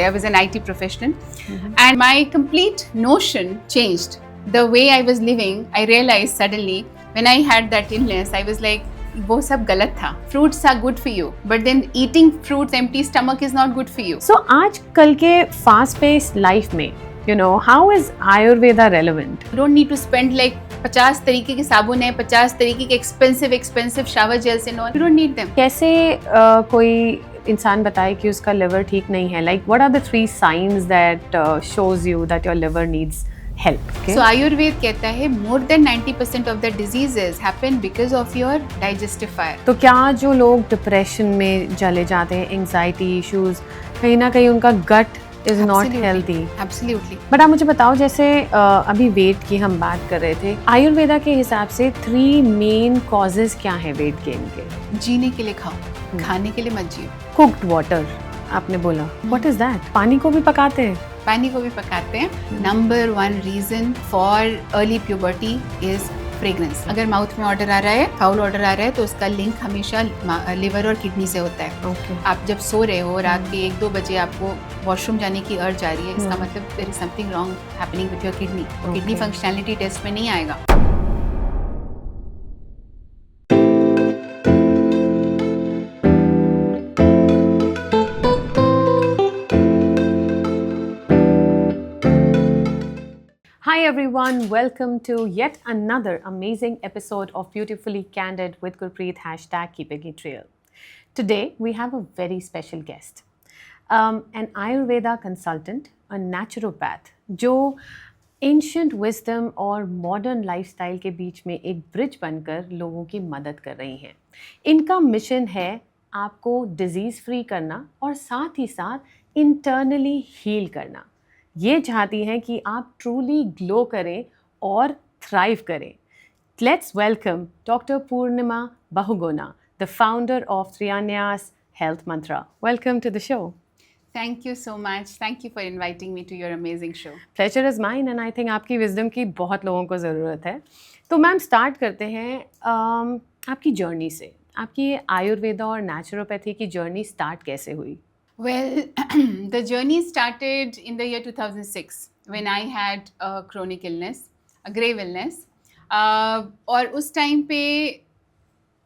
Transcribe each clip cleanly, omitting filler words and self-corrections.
I was an IT professional, and my complete notion changed. The way I was living, I realized suddenly when I had that illness, I was like, वो सब गलत था. Fruits are good for you, but then eating fruits empty stomach is not good for you. So आज कल के fast paced life में, how is Ayurveda relevant? You don't need to spend like 50 तरीके के साबुन है, 50 तरीके के expensive shower gels and all. You don't need them. कैसे कोई इंसान बताए कि उसका liver ठीक नहीं है? Like what are the 3 signs that shows you that your liver needs help? Okay? So Ayurveda कहता है more than 90% of the diseases happen because of your digestive fire. तो क्या जो लोग डिप्रेशन में चले जाते हैं, एंजाइटी इश्यूज, कहीं ना कहीं उनका gut is not healthy? Absolutely. But आप मुझे बताओ, जैसे अभी वेट की हम बात कर रहे थे, आयुर्वेदा के हिसाब से 3 मेन कॉजेज क्या हैं वेट गेन के? जीने के लिए खाओ, खाने के लिए मत जियो. कुक्ड वाटर आपने बोला, व्हाट इज दैट? पानी को भी पकाते हैं? पानी को भी पकाते हैं. Number 1 reason for early puberty is fragrance. अगर माउथ में ऑर्डर आ रहा है, फाउल ऑर्डर आ रहा है, तो उसका लिंक हमेशा लिवर और किडनी से होता है. Okay. आप जब सो रहे हो रात के 1-2 बजे आपको वॉशरूम जाने की अर्ज आ रही है, इसका मतलब there is something wrong happening with your kidney. Kidney functionality test में नहीं आएगा. Hi everyone, welcome to yet another amazing episode of Beautifully Candid with Gurpreet #KeepingItReal. Today we have a very special guest, an Ayurveda consultant, a naturopath, जो ancient wisdom और modern lifestyle के बीच में एक bridge बनकर लोगों की मदद कर रही हैं. इनका मिशन है आपको डिजीज़ फ्री करना और साथ ही साथ इंटरनली हील करना. ये चाहती हैं कि आप ट्रूली ग्लो करें और थ्राइव करें. Let's welcome doctor Purnima Bahuguna, the founder of Triyanyas health mantra. Welcome to the show. Thank you so much. Thank you for inviting me to your amazing show. Pleasure is mine and I think आपकी wisdom की बहुत लोगों को ज़रूरत है. तो ma'am start करते हैं आपकी जर्नी से. आपकी आयुर्वेदा और नेचुरोपैथी की जर्नी स्टार्ट कैसे हुई? Well, the journey started in the year 2006 when I had a chronic illness, a grave illness. और उस टाइम पे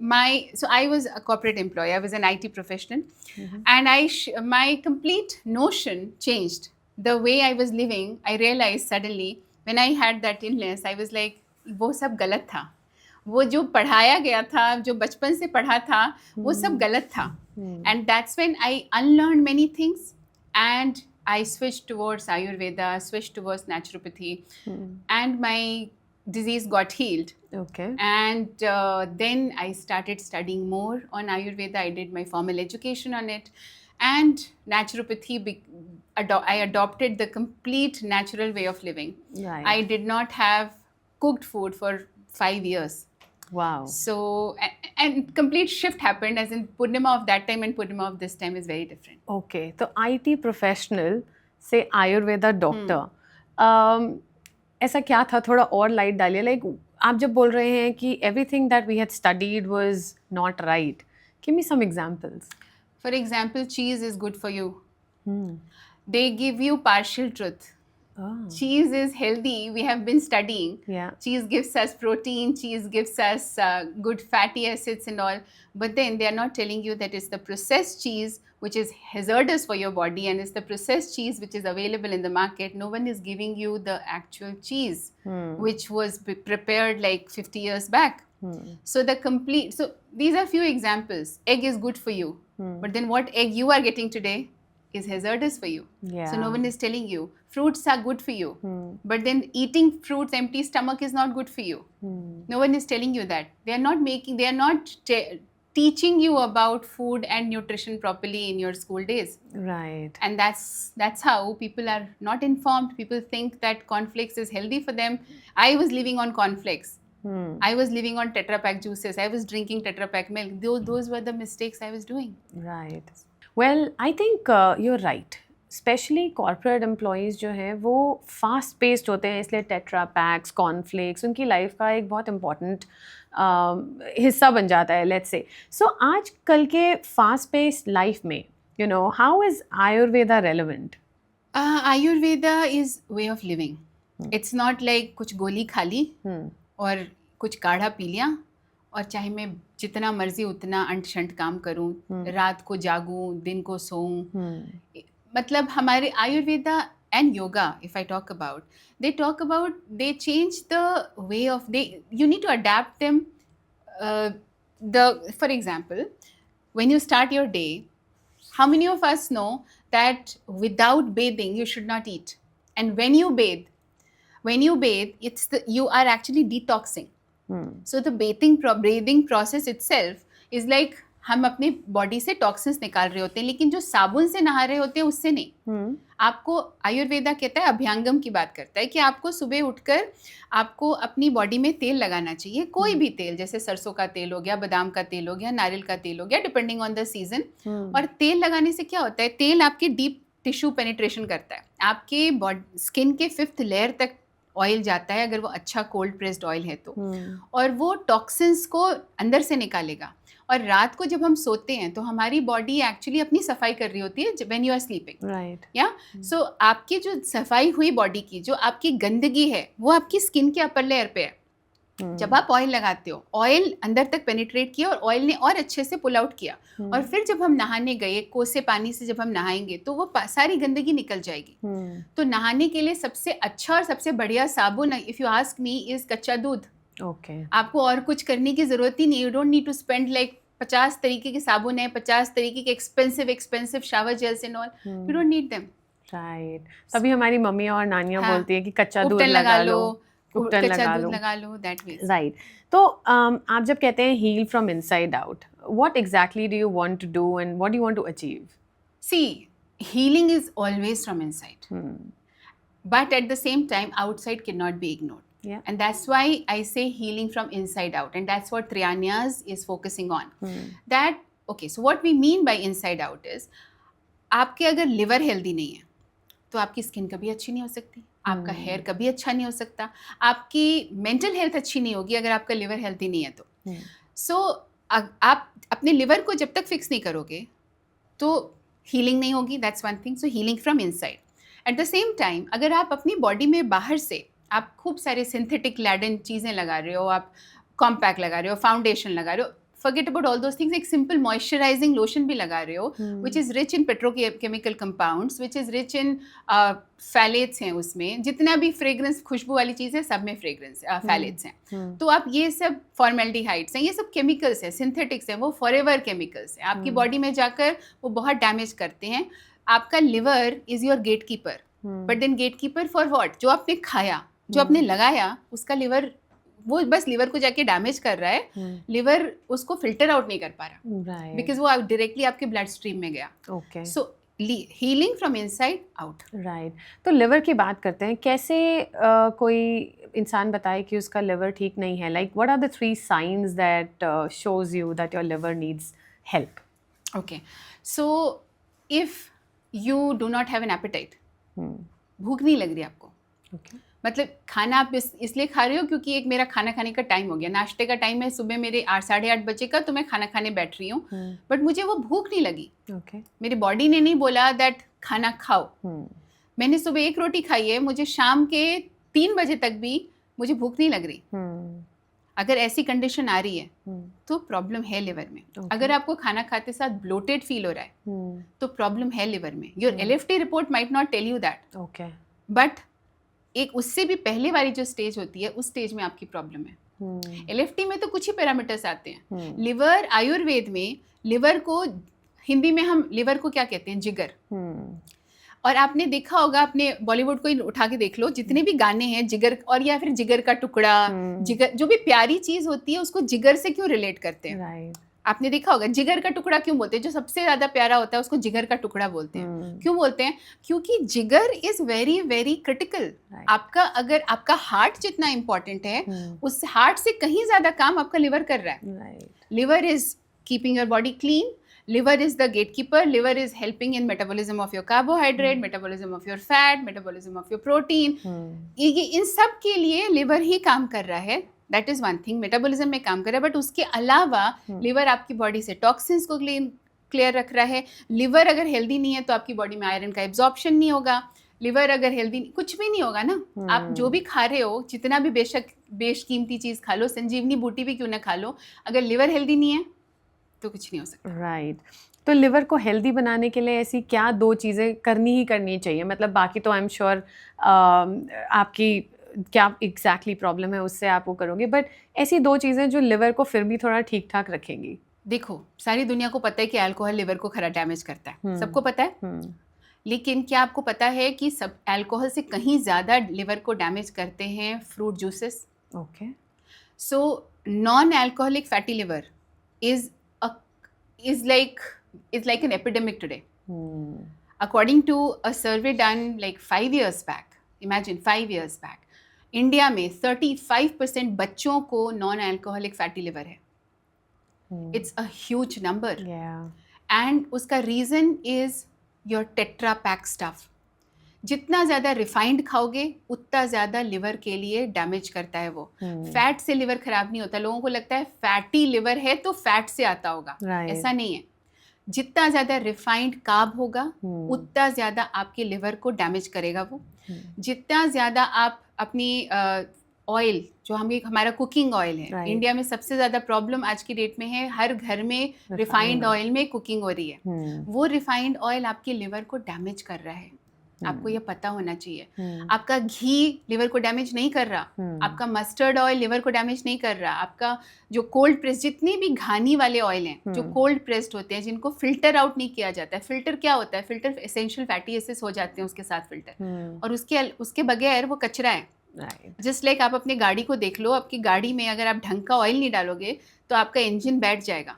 I was a corporate employee. I was an IT professional, and my complete notion changed. The way I was living, I realized suddenly when I had that illness, I was like, वो सब गलत था. वो जो पढ़ाया गया था, जो बचपन से पढ़ा था, वो सब गलत था. And that's when I unlearned many things, and I switched towards Ayurveda, switched towards naturopathy, and my disease got healed. Okay. And then I started studying more on Ayurveda. I did my formal education on it, and naturopathy. I adopted the complete natural way of living. Right. I did not have cooked food for 5 years. Wow. So, and complete shift happened, as in Purnima of that time and Purnima of this time is very different. Okay, तो IT professional से Ayurveda doctor, ऐसा क्या था? थोड़ा और light डालिए. Like आप जब बोल रहे हैं कि everything that we had studied was not right, give me some examples. For example, cheese is good for you. They give you partial truth. Cheese is healthy. We have been studying. Yeah. Cheese gives us protein. Cheese gives us good fatty acids and all. But then they are not telling you that it's the processed cheese which is hazardous for your body, and it's the processed cheese which is available in the market. No one is giving you the actual cheese which was prepared like 50 years back. So these are few examples. Egg is good for you. But then what egg you are getting today is hazardous for you. Yeah. So no one is telling you. Fruits are good for you. But then eating fruits empty stomach is not good for you. No one is telling you that. They are not teaching you about food and nutrition properly in your school days. Right. And that's how people are not informed. People think that cornflakes is healthy for them. I was living on cornflakes. I was living on Tetra Pak juices. I was drinking Tetra Pak milk. Those were the mistakes I was doing. Right. Well, I think you're right. Specially corporate employees जो हैं वो fast paced होते हैं, इसलिए tetra PACS, cornflakes उनकी life का एक बहुत इम्पॉर्टेंट हिस्सा बन जाता है, लेट्स से. सो आज कल के फास्ट पेस्ड लाइफ में how is Ayurveda relevant? Ayurveda is way of living. It's not like कुछ गोली खा ली और कुछ काढ़ा पी लिया और चाहे मैं जितना मर्जी उतना अंट शंट काम करूं, रात को जागूं, दिन को सोऊं. मतलब हमारे Ayurveda and yoga, if I talk about, they change the way of, you need to adapt them. For example, when you start your day, how many of us know that without bathing you should not eat? And when you bathe, you are actually detoxing. So the breathing process itself is like हम अपने body से toxins निकाल रहे होते हैं, लेकिन जो साबुन से नहा रहे होते हैं उससे नहीं. आपको आयुर्वेदा कहता है, अभ्यंगम की बात करता है कि आपको सुबह उठकर आपको अपनी बॉडी में तेल लगाना चाहिए. कोई भी तेल, जैसे सरसों का तेल हो गया, बादाम का तेल हो गया, नारियल का तेल हो गया, डिपेंडिंग ऑन द सीजन. और तेल लगाने से क्या होता है, तेल आपके डीप टिश्यू पेनिट्रेशन करता है. आपके स्किन के 5th लेयर तक ऑयल जाता है, अगर वो अच्छा कोल्ड प्रेस्ड ऑयल है तो. और वो टॉक्सिन्स को अंदर से निकालेगा. और रात को जब हम सोते हैं तो हमारी बॉडी एक्चुअली अपनी सफाई कर रही होती है when you are sleeping, right. या सो आपकी जो सफाई हुई बॉडी की, जो आपकी गंदगी है, वो आपकी स्किन के अपर लेयर पे है. जब आप ऑयल लगाते हो, ऑयल अंदर तक पेनिट्रेट किया और ऑयल ने और अच्छे से पुल आउट किया. और फिर जब हम नहाने गए, कोसे पानी से जब हम नहाएंगे तो वो सारी गंदगी निकल जाएगी. तो नहाने के लिए सबसे अच्छा और सबसे बढ़िया साबुन, if you ask me, is कच्चा दूध. आपको और कुछ करने की जरूरत ही नहीं. You don't need to spend like 50 तरीके के साबुन है, 50 तरीके के expensive shower gels and all. You don't need them, right. तभी हमारी मम्मी और नानियां बोलती है कि कच्चा दूध लगा लो, कच्चा दूध लगा लो, दैट वे, राइट. तो आप जब कहते हैं heal from inside out, what exactly do you want to do and what do you want to achieve? See, healing is always from inside, but at the same time outside cannot be ignored. Yeah. And that's why I say healing from inside out, and that's what Trianyas is focusing on. That, okay, so what we mean by inside out is, आपके अगर liver healthy नहीं है तो आपकी skin कभी अच्छी नहीं हो सकती, आपका हेयर कभी अच्छा नहीं हो सकता, आपकी मेंटल हेल्थ अच्छी नहीं होगी अगर आपका लिवर हेल्दी नहीं है तो. सो आप अपने लिवर को जब तक फिक्स नहीं करोगे तो हीलिंग नहीं होगी. That's one thing. So healing from inside. At the same time, अगर आप अपनी बॉडी में बाहर से आप खूब सारे सिंथेटिक लैडन चीज़ें लगा रहे हो, आप कॉम्पैक्ट लगा रहे हो, फाउंडेशन लगा रहे हो, forget about all those things, एक सिंपल मॉइस्चराइजिंग लोशन भी लगा रहे हो, which is rich in petrochemical compounds, which is rich in phthalates हैं. उसमें जितना भी फ्रेग्रेंस, खुशबू वाली चीज़ है, सब में फ्रेग्रेंस फैलेट्स हैं. तो आप ये सब फॉर्मेल्डिहाइड्स हैं, ये सब केमिकल्स हैं, सिंथेटिक्स हैं, वो फॉरएवर केमिकल्स हैं. आपकी बॉडी में जाकर वो बहुत डैमेज करते हैं. आपका liver is your gatekeeper, but then gatekeeper for what? जो आपने खाया, जो आपने लगाया, उसका लिवर, वो बस लिवर को जाके डैमेज कर रहा है. लिवर उसको फिल्टर आउट नहीं कर पा रहा, बिकॉज वो डायरेक्टली आपके ब्लड स्ट्रीम में गया. सो healing from inside out, right. तो लिवर की बात करते हैं. कैसे कोई इंसान बताए कि उसका लिवर ठीक नहीं है? Like what are the 3 science that shows you that your liver needs help? Okay, so if you do not have an appetite, भूख नहीं लग रही आपको, मतलब खाना आप इसलिए खा रहे हो क्योंकि एक मेरा खाना खाने का टाइम हो गया, नाश्ते का टाइम है सुबह मेरे 8-8:30 बजे का, तो मैं खाना खाने बैठ रही हूँ, बट मुझे वो भूख नहीं लगी. मेरी बॉडी ने नहीं बोला दैट खाना खाओ. मैंने सुबह 1 रोटी खाई है, मुझे शाम के 3 बजे तक भी मुझे भूख नहीं लग रही. अगर ऐसी कंडीशन आ रही है तो प्रॉब्लम है लिवर में. अगर आपको खाना खाते साथ ब्लोटेड फील हो रहा है तो प्रॉब्लम है लिवर में. Your LFT report might not tell you that, but एक उससे भी पहले वाली जो स्टेज होती है, उस स्टेज में आपकी प्रॉब्लम है. LFT में तो कुछ ही पैरामीटर्स आते हैं. लिवर, आयुर्वेद में लिवर को, हिंदी में हम लिवर को क्या कहते हैं? जिगर. और आपने देखा होगा, अपने बॉलीवुड को ही उठा के देख लो, जितने भी गाने हैं जिगर, और या फिर जिगर का टुकड़ा, जिगर, जो भी प्यारी चीज होती है उसको जिगर से क्यों रिलेट करते हैं? आपने देखा होगा, जिगर का टुकड़ा क्यों बोलते हैं? जो सबसे ज्यादा प्यारा होता है उसको जिगर का टुकड़ा बोलते हैं. क्यों बोलते हैं? क्योंकि जिगर इज वेरी वेरी क्रिटिकल. आपका, अगर आपका हार्ट जितना इंपॉर्टेंट है, उस हार्ट से कहीं ज्यादा काम आपका लिवर कर रहा है. Liver is keeping your body clean. Liver is the gatekeeper. Liver is helping in metabolism of your carbohydrate, metabolism of your fat, metabolism of your protein. ये इन सब के लिए लिवर ही काम कर रहा है. That is one thing. Metabolism में काम कर रहा है, बट उसके अलावा लिवर आपकी बॉडी से टॉक्सिन्स को क्लियर रख रहा है। लिवर अगर हेल्दी नहीं है तो आपकी बॉडी में आयरन का एब्जॉर्प्शन नहीं होगा। लिवर अगर हेल्दी, कुछ भी नहीं होगा ना। आप जो भी खा रहे हो, जितना भी बेशक बेशकीमती चीज़ खा लो, संजीवनी बूटी भी क्यों ना खा लो, अगर लिवर हेल्दी नहीं है तो कुछ नहीं हो सकता। राइट। तो लिवर को हेल्दी बनाने के लिए ऐसी क्या 2 चीज़ें करनी ही करनी चाहिए? मतलब बाकी तो आई एम श्योर आपकी क्या एग्जैक्टली प्रॉब्लम है उससे आप वो करोगे, बट ऐसी 2 चीज़ें जो लिवर को फिर भी थोड़ा ठीक ठाक रखेंगी। देखो, सारी दुनिया को पता है कि अल्कोहल लिवर को खरा डैमेज करता है, सबको पता है। लेकिन क्या आपको पता है कि सब अल्कोहल से कहीं ज़्यादा लिवर को डैमेज करते हैं fruit juices? Okay. So non alcoholic fatty liver is like an epidemic today. According to a survey done like 5 years back, imagine 5 years back, India में 35% बच्चों को नॉन अल्कोहलिक फैटी लिवर है. It's a huge number. And उसका reason is your tetra pack stuff. जितना ज़्यादा refined खाओगे उतना ज़्यादा लिवर के लिए डैमेज करता है वो. फैट से लिवर खराब नहीं होता. लोगों को लगता है फैटी लिवर है तो फैट से आता होगा. ऐसा नहीं है. जितना ज़्यादा रिफाइंड कार्ब होगा उतना ज़्यादा आपके लिवर को डैमेज करेगा वो. जितना ज़्यादा आप अपनी ऑयल, जो हमारा कुकिंग ऑयल है, इंडिया में सबसे ज़्यादा प्रॉब्लम आज की डेट में है, हर घर में रिफाइंड ऑयल में कुकिंग हो रही है. वो रिफाइंड ऑयल आपके लिवर को डैमेज कर रहा है. आपको ये पता होना चाहिए. आपका घी लिवर को डैमेज नहीं कर रहा. आपका मस्टर्ड ऑयल लिवर को डैमेज नहीं कर रहा. आपका जो कोल्ड प्रेस, जितने भी घानी वाले ऑयल हैं जो कोल्ड प्रेस्ड होते हैं, जिनको फिल्टर आउट नहीं किया जाता है. फिल्टर क्या होता है? फिल्टर एसेंशियल फैटी एसिड्स हो जाते हैं उसके साथ फिल्टर, और उसके बगैर वो कचरा है. जस्ट लाइक आप अपने गाड़ी को देख लो. आपकी गाड़ी में अगर आप ढंग का ऑयल नहीं डालोगे तो आपका इंजन बैठ जाएगा.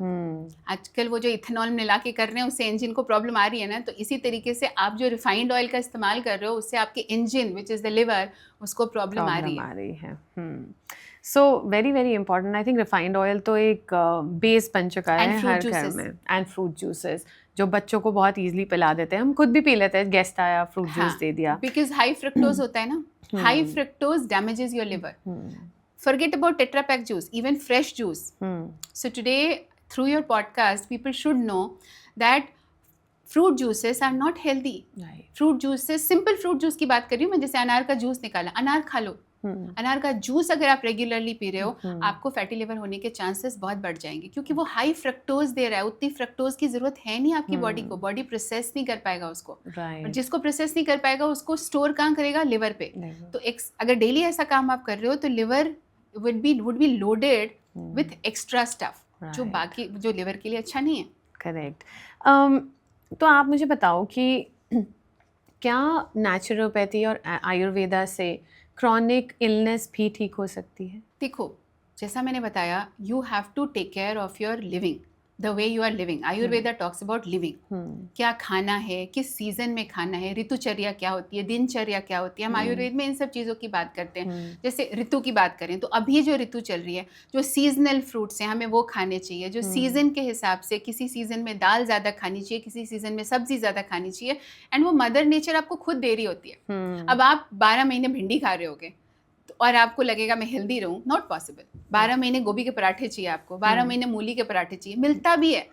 आजकल वो जो इथेनॉल मिला के कर रहे हैं उससे इंजन को प्रॉब्लम आ रही है ना. तो इसी तरीके से आप जो रिफाइंड ऑयल का इस्तेमाल कर रहे हो उससे आपके engine which is the liver, उसको प्रॉब्लम आ रही है. So very very important. I think refined oil तो एक बेस बन चुका है हर घर में. एंड फ्रूट जूसेस जो बच्चों को बहुत ईजिली पिला देते हैं. हम खुद भी पी लेते हैं. गेस्ट आया, फ्रूट जूस दे दिया. बिकॉज हाई फ्रक्टोज होता है ना. High fructose damages your liver. Forget about Tetra Pak juice, even fresh juice. So today, through your podcast, people should know that fruit juices are not healthy. Fruit juices, simple fruit juice की बात कर रही हूँ मैं. जैसे अनार का juice निकाला, अनार खा लो. अनार का जूस अगर आप रेगुलरली पी रहे हो, आपको फैटी लिवर होने के चांसेस बहुत बढ़ जाएंगे, क्योंकि वो हाई फ्रक्टोज दे रहा है. उतनी फ्रक्टोज की जरूरत है नहीं आपकी बॉडी को. बॉडी प्रोसेस नहीं कर पाएगा उसको. और जिसको प्रोसेस नहीं कर पाएगा उसको स्टोर कहाँ करेगा? लिवर पे. तो अगर डेली ऐसा काम आप कर रहे हो तो liver would be loaded with extra stuff, जो बाकी जो लिवर के लिए अच्छा नहीं है. करेक्ट. तो आप मुझे बताओ कि क्या नेचुरोपैथी और आयुर्वेदा से क्रॉनिक इलनेस भी ठीक हो सकती है? देखो, जैसा मैंने बताया, you have to take care of your living, the way you are living. Ayurveda talks about living. क्या खाना है, किस सीजन में खाना है, ऋतुचर्या क्या होती है, दिनचर्या क्या होती है. हम आयुर्वेद में इन सब चीज़ों की बात करते हैं. जैसे ऋतु की बात करें तो अभी जो ऋतु चल रही है, जो सीजनल फ्रूट्स हैं, हमें वो खाने चाहिए. जो सीजन के हिसाब से, किसी सीजन में दाल ज़्यादा खानी चाहिए, किसी सीजन में सब्जी ज़्यादा खानी चाहिए. एंड वो मदर नेचर आपको खुद दे रही होती है. अब आप 12 महीने भिंडी खा रहे होगे और आपको लगेगा मैं हेल्दी रहूं. Not possible. 12 महीने गोभी के पराठे चाहिए आपको, 12 महीने मूली के पराठे चाहिए. मिलता भी है.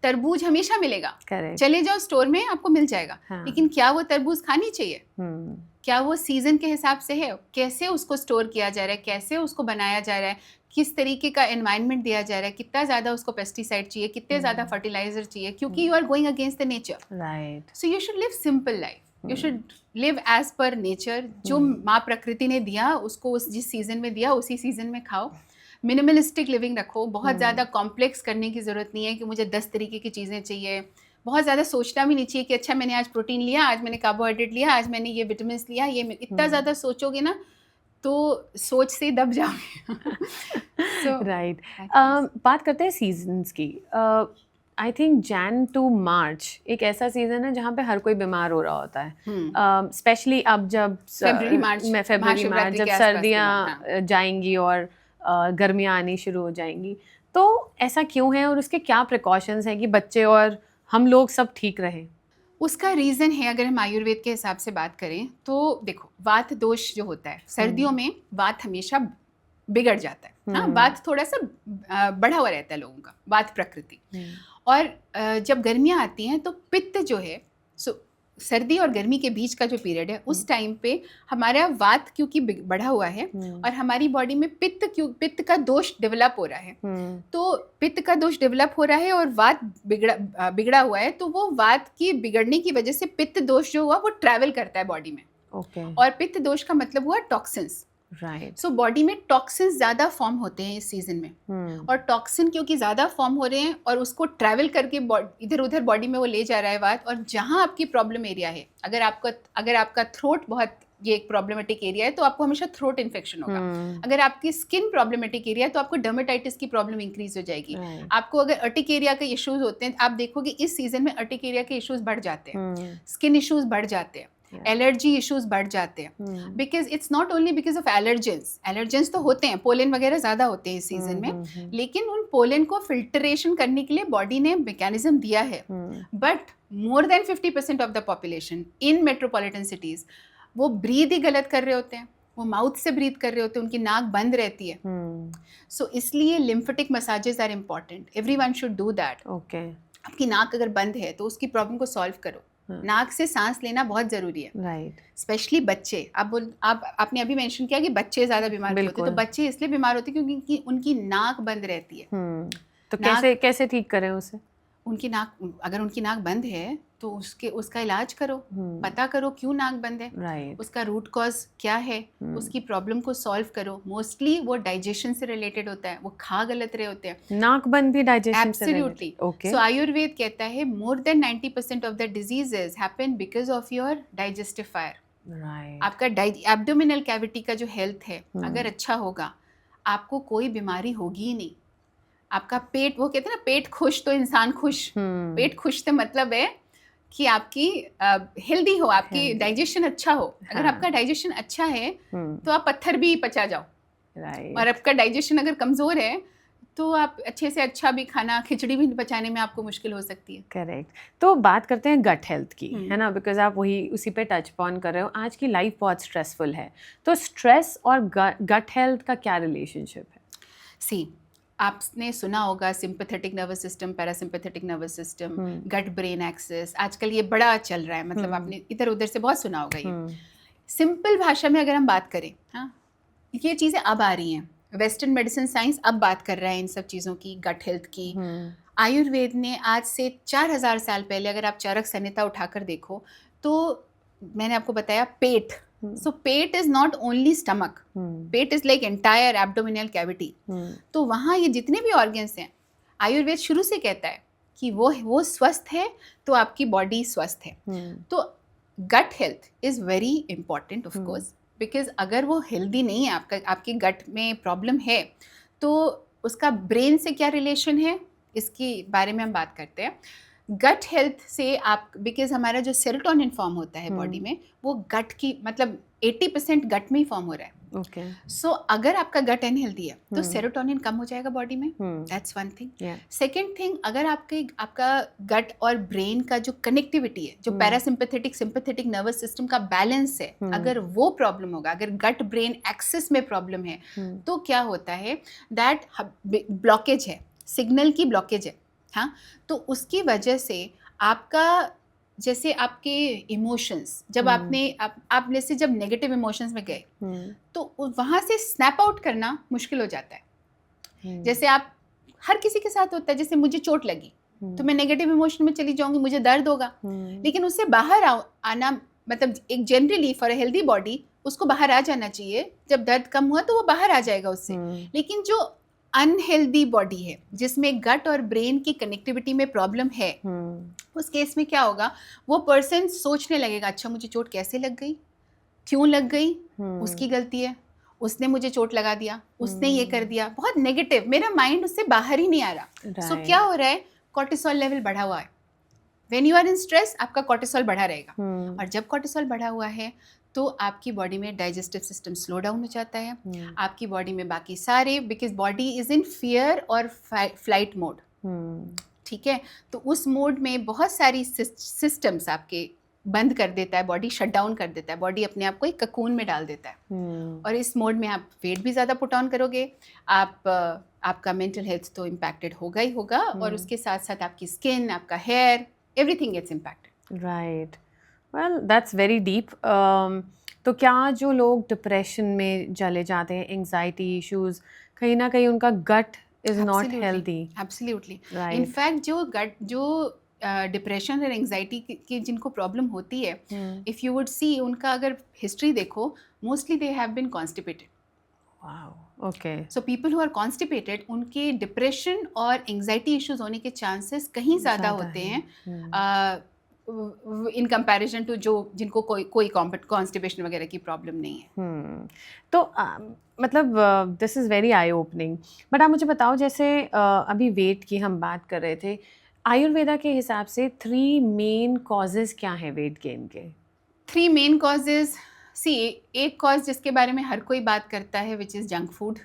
तरबूज हमेशा मिलेगा. चले जाओ स्टोर में, आपको मिल जाएगा. लेकिन क्या वो तरबूज खानी चाहिए? क्या वो सीजन के हिसाब से है? कैसे उसको स्टोर किया जा रहा है, कैसे उसको बनाया जा रहा है, किस तरीके का एनवायरनमेंट दिया जा रहा है, कितना ज़्यादा उसको पेस्टिसाइड चाहिए, कितने ज़्यादा फर्टिलाइजर चाहिए, क्योंकि you are going against the nature. Right. So you should live simple life. You should live as per nature. जो माँ प्रकृति ने दिया उसको जिस सीजन में दिया उसी सीजन में खाओ. मिनिमलिस्टिक लिविंग रखो. बहुत ज़्यादा कॉम्प्लेक्स करने की ज़रूरत नहीं है कि मुझे 10 तरीके की चीज़ें चाहिए. बहुत ज़्यादा सोचना भी नहीं चाहिए कि अच्छा मैंने आज प्रोटीन लिया, आज मैंने कार्बोहाइड्रेट लिया, आज मैंने ये विटामिन लिया. ये इतना ज़्यादा सोचोगे ना तो सोच से दब जाओगे. राइट. बात करते हैं सीजन्स की. आई थिंक जैन टू मार्च एक ऐसा सीजन है जहाँ पे हर कोई बीमार हो रहा होता है. स्पेशली अब जब फरवरी मार्च जब सर्दियाँ जाएंगी और गर्मियाँ आनी शुरू हो जाएंगी. तो ऐसा क्यों है और उसके क्या प्रिकॉशंस हैं कि बच्चे और हम लोग सब ठीक रहें? उसका रीज़न है, अगर हम आयुर्वेद के हिसाब से बात करें तो देखो, वात दोष जो होता है सर्दियों में, वात हमेशा बिगड़ जाता है. हाँ, वात थोड़ा सा बढ़ा हुआ रहता है लोगों का, वात प्रकृति. और जब गर्मियाँ आती हैं तो पित्त जो है, सर्दी और गर्मी के बीच का जो पीरियड है उस टाइम पे हमारा वात क्योंकि बढ़ा हुआ है और हमारी बॉडी में पित्त का दोष डेवलप हो रहा है, तो पित्त का दोष डेवलप हो रहा है और वात बिगड़ा हुआ है, तो वो वात की बिगड़ने की वजह से पित्त दोष जो हुआ वो ट्रैवल करता है बॉडी में। और पित्त दोष का मतलब हुआ टॉक्सिन्स। राइट। सो बॉडी में टॉक्सिन ज्यादा फॉर्म होते हैं इस सीजन में, और टॉक्सिन क्योंकि ज्यादा फॉर्म हो रहे हैं और उसको ट्रैवल करके इधर उधर बॉडी में वो ले जा रहा है बात, और जहां आपकी प्रॉब्लम एरिया है, अगर आपका थ्रोट बहुत ये एक प्रॉब्लमेटिक एरिया है तो आपको हमेशा थ्रोट इन्फेक्शन होगा। अगर आपकी स्किन प्रॉब्लमेटिक एरिया है तो आपको डर्मेटाइटिस की प्रॉब्लम इंक्रीज हो जाएगी। आपको अगर अर्टिक एरिया के इश्यूज होते हैं, आप देखोगे इस सीजन में अर्टिक एरिया के इश्यूज बढ़ जाते हैं, स्किन इश्यूज बढ़ जाते हैं, एलर्जी इश्यूज बढ़ जाते हैं, because it's not only because of allergens तो होते हैं, पोलन वगैरह ज्यादा होते हैं इस सीजन में, लेकिन उन पोलन को फिल्ट्रेशन करने के लिए बॉडी ने मैकेनिज्म दिया है। But more than 50% of the population in metropolitan cities वो ब्रीद ही गलत कर रहे होते हैं, वो माउथ से ब्रीद कर रहे होते हैं, उनकी नाक बंद रहती है। सो इसलिए lymphatic massages are important, everyone should do that. आपकी नाक अगर बंद है तो उसकी प्रॉब्लम को सॉल्व करो। नाक से सांस लेना बहुत जरूरी है, राइट। स्पेशली बच्चे, आपने अभी मेंशन किया कि बच्चे ज्यादा बीमार होते हैं, तो बच्चे इसलिए बीमार होते हैं क्योंकि उनकी नाक बंद रहती है। तो कैसे ठीक करें उसे? अगर उनकी नाक बंद है तो उसका इलाज करो, पता करो क्यों नाक बंद है, उसका रूट कॉज क्या है, उसकी प्रॉब्लम को सॉल्व करो। मोस्टली वो डाइजेशन से रिलेटेड होता है, वो खा गलत रहे होते हैं। नाक बंद भी डाइजेशन से रिलेटेड? एब्सोल्युटली। सो आयुर्वेद कहता है more than 90% of the diseases happen because of your digestifier. आपका एब्डोमिनल कैविटी का जो हेल्थ है अगर अच्छा होगा, आपको कोई बीमारी होगी ही नहीं। आपका पेट, वो कहते हैं ना पेट खुश तो इंसान खुश। पेट खुश से मतलब है कि आपकी हेल्दी हो, आपकी डाइजेशन अच्छा हो। अगर आपका डाइजेशन अच्छा है तो आप पत्थर भी पचा जाओ, और आपका डाइजेशन अगर कमजोर है तो आप अच्छे से अच्छा भी खाना, खिचड़ी भी पचाने में आपको मुश्किल हो सकती है। करेक्ट। तो बात करते हैं गट हेल्थ की, है ना, बिकॉज आप उसी पे टच ऑन कर रहे हो। आज की लाइफ बहुत स्ट्रेसफुल है, तो स्ट्रेस और गट हेल्थ का क्या रिलेशनशिप है? सी, आपने सुना होगा sympathetic nervous system, parasympathetic nervous system, gut brain axis, आजकल ये बड़ा चल रहा है, मतलब आपने इधर उधर से बहुत सुना होगा ये। सिंपल भाषा में अगर हम बात करें, हाँ, ये चीज़ें अब आ रही हैं, वेस्टर्न मेडिसिन साइंस अब बात कर रहा है इन सब चीज़ों की, गट हेल्थ की। आयुर्वेद ने आज से 4000 साल पहले, अगर आप चरक संहिता उठाकर देखो तो मैंने आपको बताया पेट। So pet is not only stomach, pet is like entire abdominal cavity. तो वहाँ ये जितने भी organs हैं, आयुर्वेद शुरू से कहता है कि वो स्वस्थ है तो आपकी बॉडी स्वस्थ है। तो gut health is very important of course, because अगर वो हेल्दी नहीं है, आपके गट में प्रॉब्लम है, तो उसका ब्रेन से क्या रिलेशन है, इसके बारे में हम बात करते हैं। गट हेल्थ से आप, बिकॉज हमारा जो सेरोटोनिन फॉर्म होता है बॉडी में, वो गट की, मतलब 80% गट में ही फॉर्म हो रहा है। सो अगर आपका गट अनहेल्दी है तो सेरोटोनिन कम हो जाएगा बॉडी में, that's one thing. Second thing, अगर आपका गट और ब्रेन का जो कनेक्टिविटी है, जो पैरासिम्पैथेटिक सिंपैथेटिक नर्वस सिस्टम का बैलेंस है, अगर वो प्रॉब्लम होगा, अगर गट ब्रेन एक्सिस में प्रॉब्लम है, तो क्या होता है, दैट ब्लॉकेज है, सिग्नल की ब्लॉकेज है। हाँ, तो उसकी वजह से आपका, जैसे आपके इमोशंस, जब आप जैसे जब नेगेटिव इमोशंस में गए तो वहाँ से स्नैप आउट करना मुश्किल हो जाता है। जैसे आप, हर किसी के साथ होता है, जैसे मुझे चोट लगी तो मैं नेगेटिव इमोशन में चली जाऊंगी, मुझे दर्द होगा, लेकिन उससे बाहर आना, मतलब एक generally for a healthy body उसको बाहर आ जाना चाहिए। जब दर्द कम हुआ तो वो बाहर आ जाएगा उससे। लेकिन जो अनहेल्दी बॉडी है, जिसमें गट और ब्रेन की कनेक्टिविटी में प्रॉब्लम है, उस केस में क्या होगा, वो पर्सन सोचने लगेगा, अच्छा मुझे चोट कैसे लग गई, क्यों लग गई, उसकी गलती है, उसने मुझे चोट लगा दिया, उसने ये कर दिया, बहुत नेगेटिव, मेरा माइंड उससे बाहर ही नहीं आ रहा। सो क्या हो रहा है, कॉर्टिसोल लेवल बढ़ा हुआ है। When you are in stress, आपका कॉर्टिसोल बढ़ा रहेगा, और जब कॉर्टिसोल बढ़ा हुआ है तो आपकी बॉडी में डाइजेस्टिव सिस्टम स्लो डाउन हो जाता है, आपकी बॉडी में बाकी सारे, because body is in fear और फ्लाइट मोड, ठीक है, तो उस मोड में बहुत सारी सिस्टम्स आपके बंद कर देता है, बॉडी शट डाउन कर देता है, बॉडी अपने आप को एक ककून में डाल देता है। और इस मोड में आप वेट भी ज़्यादा पुट ऑन करोगे, आप आपका मेंटल हेल्थ तो इम्पैक्टेड होगा ही होगा, और उसके साथ साथ आपकी स्किन, आपका hair, everything gets impacted. Right, well that's very deep. तो क्या जो लोग डिप्रेशन में चले जाते हैं, एंजाइटी इश्यूज, कहीं ना कहीं उनका gut is not healthy? Absolutely. Right. In fact जो डिप्रेशन और एंजाइटी की जिनको प्रॉब्लम होती है, इफ़ यू वुड सी, उनका अगर हिस्ट्री देखो, mostly they have been constipated. Wow, okay. So people who are constipated, उनके डिप्रेशन और एंजाइटी इश्यूज होने के चांसेस कहीं ज़्यादा होते हैं इन कंपैरिजन टू जिनको कोई कॉन्स्टिपेशन वगैरह की प्रॉब्लम नहीं है। तो मतलब this is very I opening. But आप मुझे बताओ, जैसे अभी वेट की हम बात कर रहे थे, आयुर्वेदा के हिसाब से 3 मेन कॉजेज़ क्या हैं वेट गेन के? 3 मेन कॉजेज, सी, एक कॉज जिसके बारे में हर कोई बात करता है, विच इज़ जंक फूड,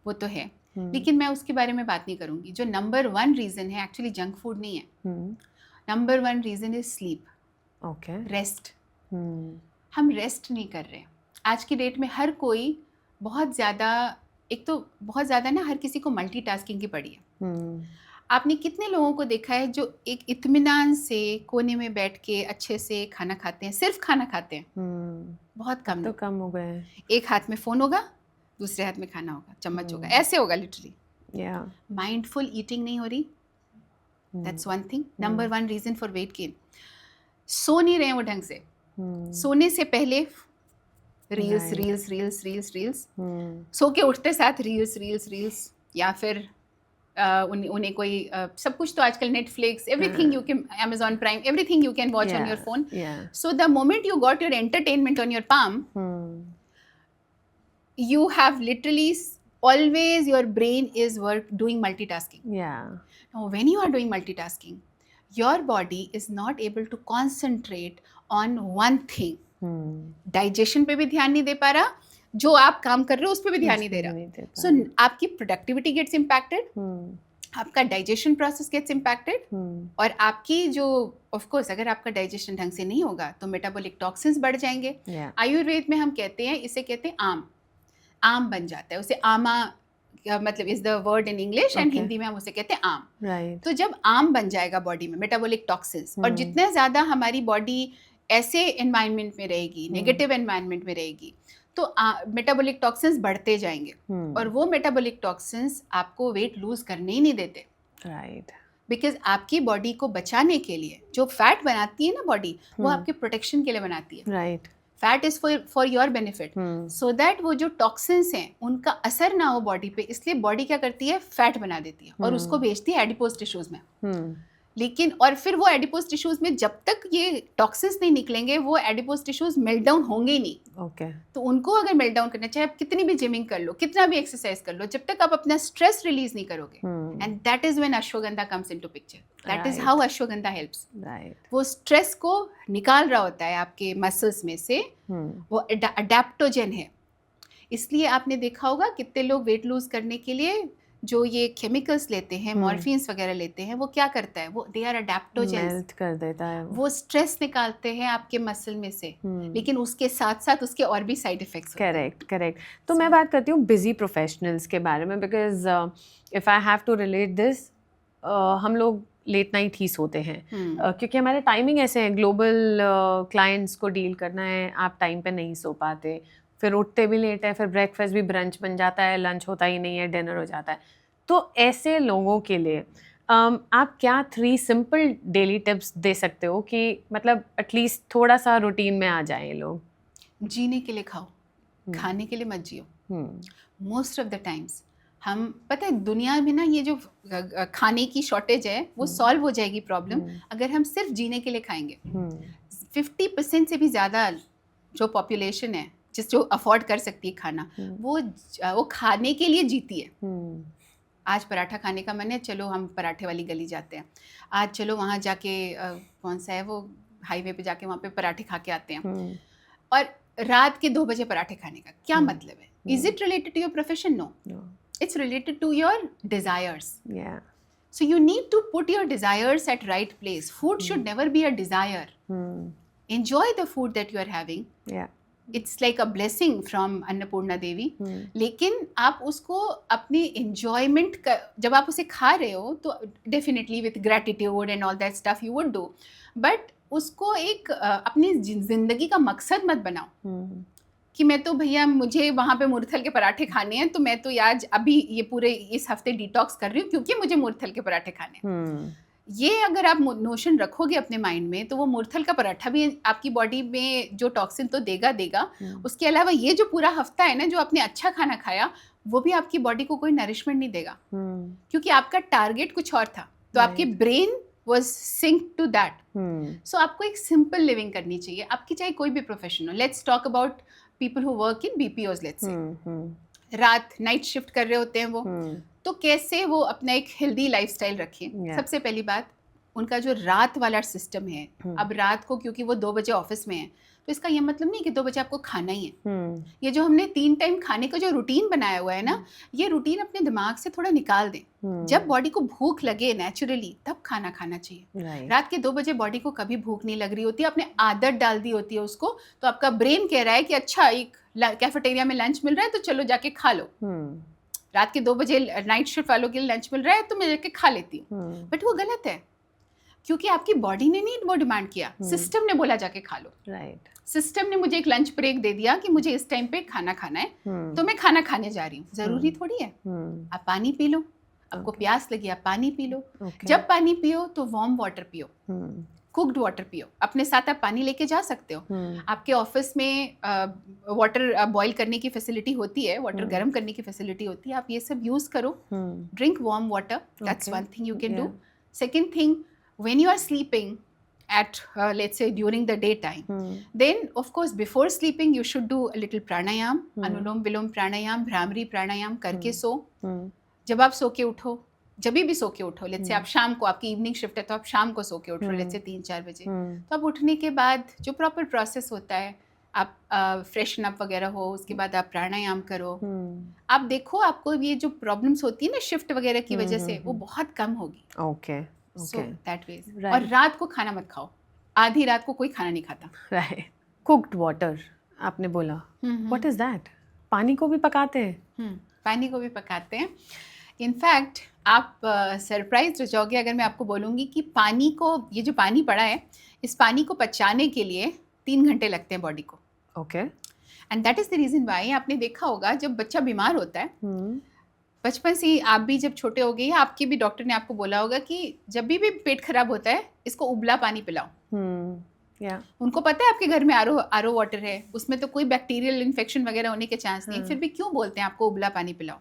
वो तो है, लेकिन मैं उसके बारे में बात नहीं करूँगी। जो नंबर 1 रीज़न है, एक्चुअली जंक फूड नहीं है। Number 1 reason is sleep, okay. Rest. हम रेस्ट नहीं कर रहे। आज की डेट में हर कोई बहुत ज़्यादा, एक तो बहुत ज़्यादा ना, हर किसी को मल्टीटास्किंग की पड़ी है। आपने कितने लोगों को देखा है जो एक इत्मीनान से कोने में बैठ के अच्छे से खाना खाते हैं, सिर्फ खाना खाते हैं? बहुत कम तो लोग। कम हो गए। एक हाथ में फ़ोन होगा, दूसरे हाथ में खाना होगा, चम्मच होगा, ऐसे होगा लिटरली। या माइंडफुल ईटिंग नहीं हो रही, that's one thing. Number 1 reason for weight gain, सो नहीं रहे हैं वो ढंग से। सोने से पहले reels Right. Reels reels reels reels, सो के उठते साथ रील्स रील्स रील्स, या फिर उन्हें कोई सब कुछ तो आजकल Netflix, everything you can, Amazon prime, everything you can watch on your phone. So the moment you got your entertainment on your palm, you have literally always, your brain is doing multitasking. Now when you are doing multitasking, your body is not able to concentrate on one thing. Digestion पे भी ध्यान नहीं दे पा रहा, जो आप काम कर रहे हो उस पे भी ध्यान नहीं दे रहा। सो आपकी प्रोडक्टिविटी गेट्स इम्पैक्टेड, आपका डाइजेशन प्रोसेस गेट्स इम्पैक्टेड, और आपकी जो, ऑफ कोर्स अगर आपका डाइजेशन ढंग से नहीं होगा तो मेटाबॉलिक टॉक्सिन्स बढ़ जाएंगे। आयुर्वेद में हम कहते हैं, इसे कहते हैं आम बन जाता है, उसे आमा मतलब is the word in English, and Hindi में हम उसे कहते हैं आम। तो जब आम बन जाएगा बॉडी में मेटाबॉलिक टॉक्सिन्स, और जितने ज़्यादा हमारी बॉडी ऐसे एनवायरनमेंट में रहेगी, नेगेटिव एनवायरनमेंट में रहेगी, तो मेटाबॉलिक टॉक्सिन्स बढ़ते जाएंगे, और वो मेटाबॉलिक टॉक्सिन्स आपको वेट लूज करने ही नहीं देते। राइट, बिकॉज आपकी बॉडी को बचाने के लिए जो फैट बनाती है ना बॉडी, वो आपके प्रोटेक्शन के लिए बनाती है। Right, fat is for your benefit, so that वो जो टॉक्सिन्स हैं उनका असर ना हो बॉडी पे, इसलिए बॉडी क्या करती है, फैट बना देती है और उसको भेजती है एडिपोज टिश्यूज में। लेकिन और फिर वो एडिपोज टिश्यूज में जब तक ये टॉक्सिन्स नहीं निकलेंगे, वो एडिपोज टिश्यूज मेल्ट डाउन होंगे ही नहीं। ओके। तो उनको अगर मेल्ट डाउन करना, चाहे आप कितनी भी जिमिंग कर लो, कितना भी एक्सरसाइज कर लो, जब तक आप अपना स्ट्रेस रिलीज नहीं करोगे, and that is when ashwagandha comes into picture. That is how ashwagandha helps. वो स्ट्रेस को निकाल रहा होता है आपके मसल्स में से, वो अडेप्टोजन है। इसलिए आपने देखा होगा कितने लोग वेट लूज करने के लिए जो ये केमिकल्स लेते हैं, मॉर्फिन्स वगैरह लेते हैं, वो क्या करता है, वो दे आर अडेप्टोजेंस, मेल्ट कर देता है वो स्ट्रेस निकालते हैं आपके मसल में से, लेकिन उसके साथ साथ उसके और भी साइड इफेक्ट्स होते हैं। Correct, correct. तो मैं बात करती हूँ बिजी प्रोफेशनल्स के बारे में, because if I have to relate this, हम लोग लेट नाइट ही सोते हैं, क्योंकि हमारे टाइमिंग ऐसे हैं, ग्लोबल क्लाइंट्स को डील करना है, आप टाइम पे नहीं सो पाते, फिर उठते भी लेट है, फिर ब्रेकफास्ट भी ब्रंच बन जाता है, लंच होता ही नहीं है, डिनर हो जाता है। तो ऐसे लोगों के लिए आप क्या 3 सिंपल डेली टिप्स दे सकते हो कि मतलब एटलीस्ट थोड़ा सा रूटीन में आ जाएं लोग? जीने के लिए खाओ, खाने के लिए मत जियो। मोस्ट ऑफ द टाइम्स हम, पता है दुनिया में ना ये जो खाने की शॉर्टेज है वो सॉल्व हो जाएगी प्रॉब्लम अगर हम सिर्फ जीने के लिए खाएंगे। 50% से भी ज़्यादा जो पॉपुलेशन है जो अफोर्ड कर सकती है खाना, वो खाने के लिए जीती है। आज पराठा खाने का मन है, चलो हम पराठे वाली गली जाते हैं, आज चलो वहाँ जाके कौन सा है वो हाईवे पे जाके वहाँ पे पराठे खा के आते हैं, और रात के 2 बजे पराठे खाने का क्या मतलब है? Is it related to your profession? No, it's related to your desires. So you need to put your desires at right place. Food should never be a desire. Enjoy the food that you are having. It's like a blessing from Annapurna Devi. लेकिन आप उसको अपनी enjoyment का, जब आप उसे खा रहे हो तो definitely with gratitude and all that stuff you would do, but उसको एक अपनी जिंदगी का मकसद मत बनाओ कि मैं तो भैया मुझे वहाँ पे मुरथल के पराठे खाने हैं, तो मैं तो आज अभी ये पूरे इस हफ्ते डिटॉक्स कर रही हूँ क्योंकि मुझे मुरथल के पराठे खाने हैं। ये अगर आप नोशन रखोगे अपने माइंड में, तो वो मुरथल का पराठा भी आपकी बॉडी में जो टॉक्सिन तो देगा। उसके अलावा ये जो पूरा हफ्ता है ना, जो आपने अच्छा खाना खाया, वो भी आपकी बॉडी को कोई नरिशमेंट नहीं देगा, क्योंकि आपका टारगेट कुछ और था। तो आपकी brain was synced to that. So आपको एक सिंपल लिविंग करनी चाहिए, आपकी चाहे कोई भी प्रोफेशन हो। Let's talk about people who work in BPOs, let's say रात नाइट शिफ्ट कर रहे होते हैं वो, तो कैसे वो अपना एक हेल्दी लाइफस्टाइल रखें। सबसे पहली बात, उनका जो रात वाला सिस्टम है, अब रात को क्योंकि वो 2 बजे ऑफिस में है, तो इसका ये मतलब नहीं कि 2 बजे आपको खाना ही है। ये जो हमने 3 टाइम खाने का जो रूटीन बनाया हुआ है ना, ये रूटीन अपने दिमाग से थोड़ा निकाल दें। जब बॉडी को भूख लगे नेचुरली, तब खाना खाना चाहिए। रात के 2 बजे बॉडी को कभी भूख नहीं लग रही होती, आपने आदत डाल दी होती है उसको, तो आपका ब्रेन कह रहा है कि अच्छा एक कैफेटेरिया में लंच मिल रहा है तो चलो जाके खा लो। रात के 2 बजे नाइट शिफ्ट वालों के लिए लंच मिल रहा है तो मैं जाके खा लेती हूँ, बट वो गलत है, क्योंकि आपकी बॉडी ने नहीं वो डिमांड किया, सिस्टम ने बोला जाके खा लो। राइट, सिस्टम ने मुझे एक लंच ब्रेक दे दिया कि मुझे इस टाइम पे खाना खाना है, तो मैं खाना खाने जा रही हूँ। जरूरी थोड़ी है आप पानी पी लो, आपको प्यास लगी आप पानी पी लो। जब पानी पियो तो वार्म वाटर पियो, कुक्ड वाटर पियो। अपने साथ आप पानी लेके जा सकते हो। आपके ऑफिस में वाटर बॉईल करने की फैसिलिटी होती है, वाटर गर्म करने की फैसिलिटी होती है, आप ये सब यूज करो। Drink warm water, that's one thing you can do. Second thing, when you are sleeping at let's say during the daytime, then of course before sleeping you should do a little pranayam, anulom vilom pranayam, Bhramari pranayam करके सो। जब आप सो के उठो, जब भी सो के उठो, लेट्स से आप शाम को, आपकी इवनिंग शिफ्ट है तो आप शाम को सो के उठो, लेट्स से 3-4 बजे, तो आप उठने के बाद जो प्रॉपर प्रोसेस होता है, आप फ्रेशन अप वगैरह हो, उसके बाद आप प्राणायाम करो। आप देखो आपको ये जो प्रॉब्लम्स होती है ना शिफ्ट वगैरह की वजह से, वो बहुत कम होगी। Okay, So that way. और रात को खाना मत खाओ, आधी रात को कोई खाना नहीं खाता। राइट, कुक्ड वाटर आपने बोला, व्हाट इज दैट? पानी को भी पकाते हैं? पानी को भी पकाते हैं। इनफैक्ट आप सरप्राइज हो जाओगे अगर मैं आपको बोलूँगी कि पानी को, ये जो पानी पड़ा है, इस पानी को पचाने के लिए 3 घंटे लगते हैं बॉडी को। Okay, and that is the reason why आपने देखा होगा जब बच्चा बीमार होता है, बचपन से ही, आप भी जब छोटे हो गए, आपके भी डॉक्टर ने आपको बोला होगा कि जब भी पेट खराब होता है इसको उबला पानी पिलाओ। उनको पता है आपके घर में आरओ वाटर है, उसमें तो कोई बैक्टीरियल इन्फेक्शन वगैरह होने के चांस नहीं, फिर भी क्यों बोलते हैं आपको उबला पानी पिलाओ?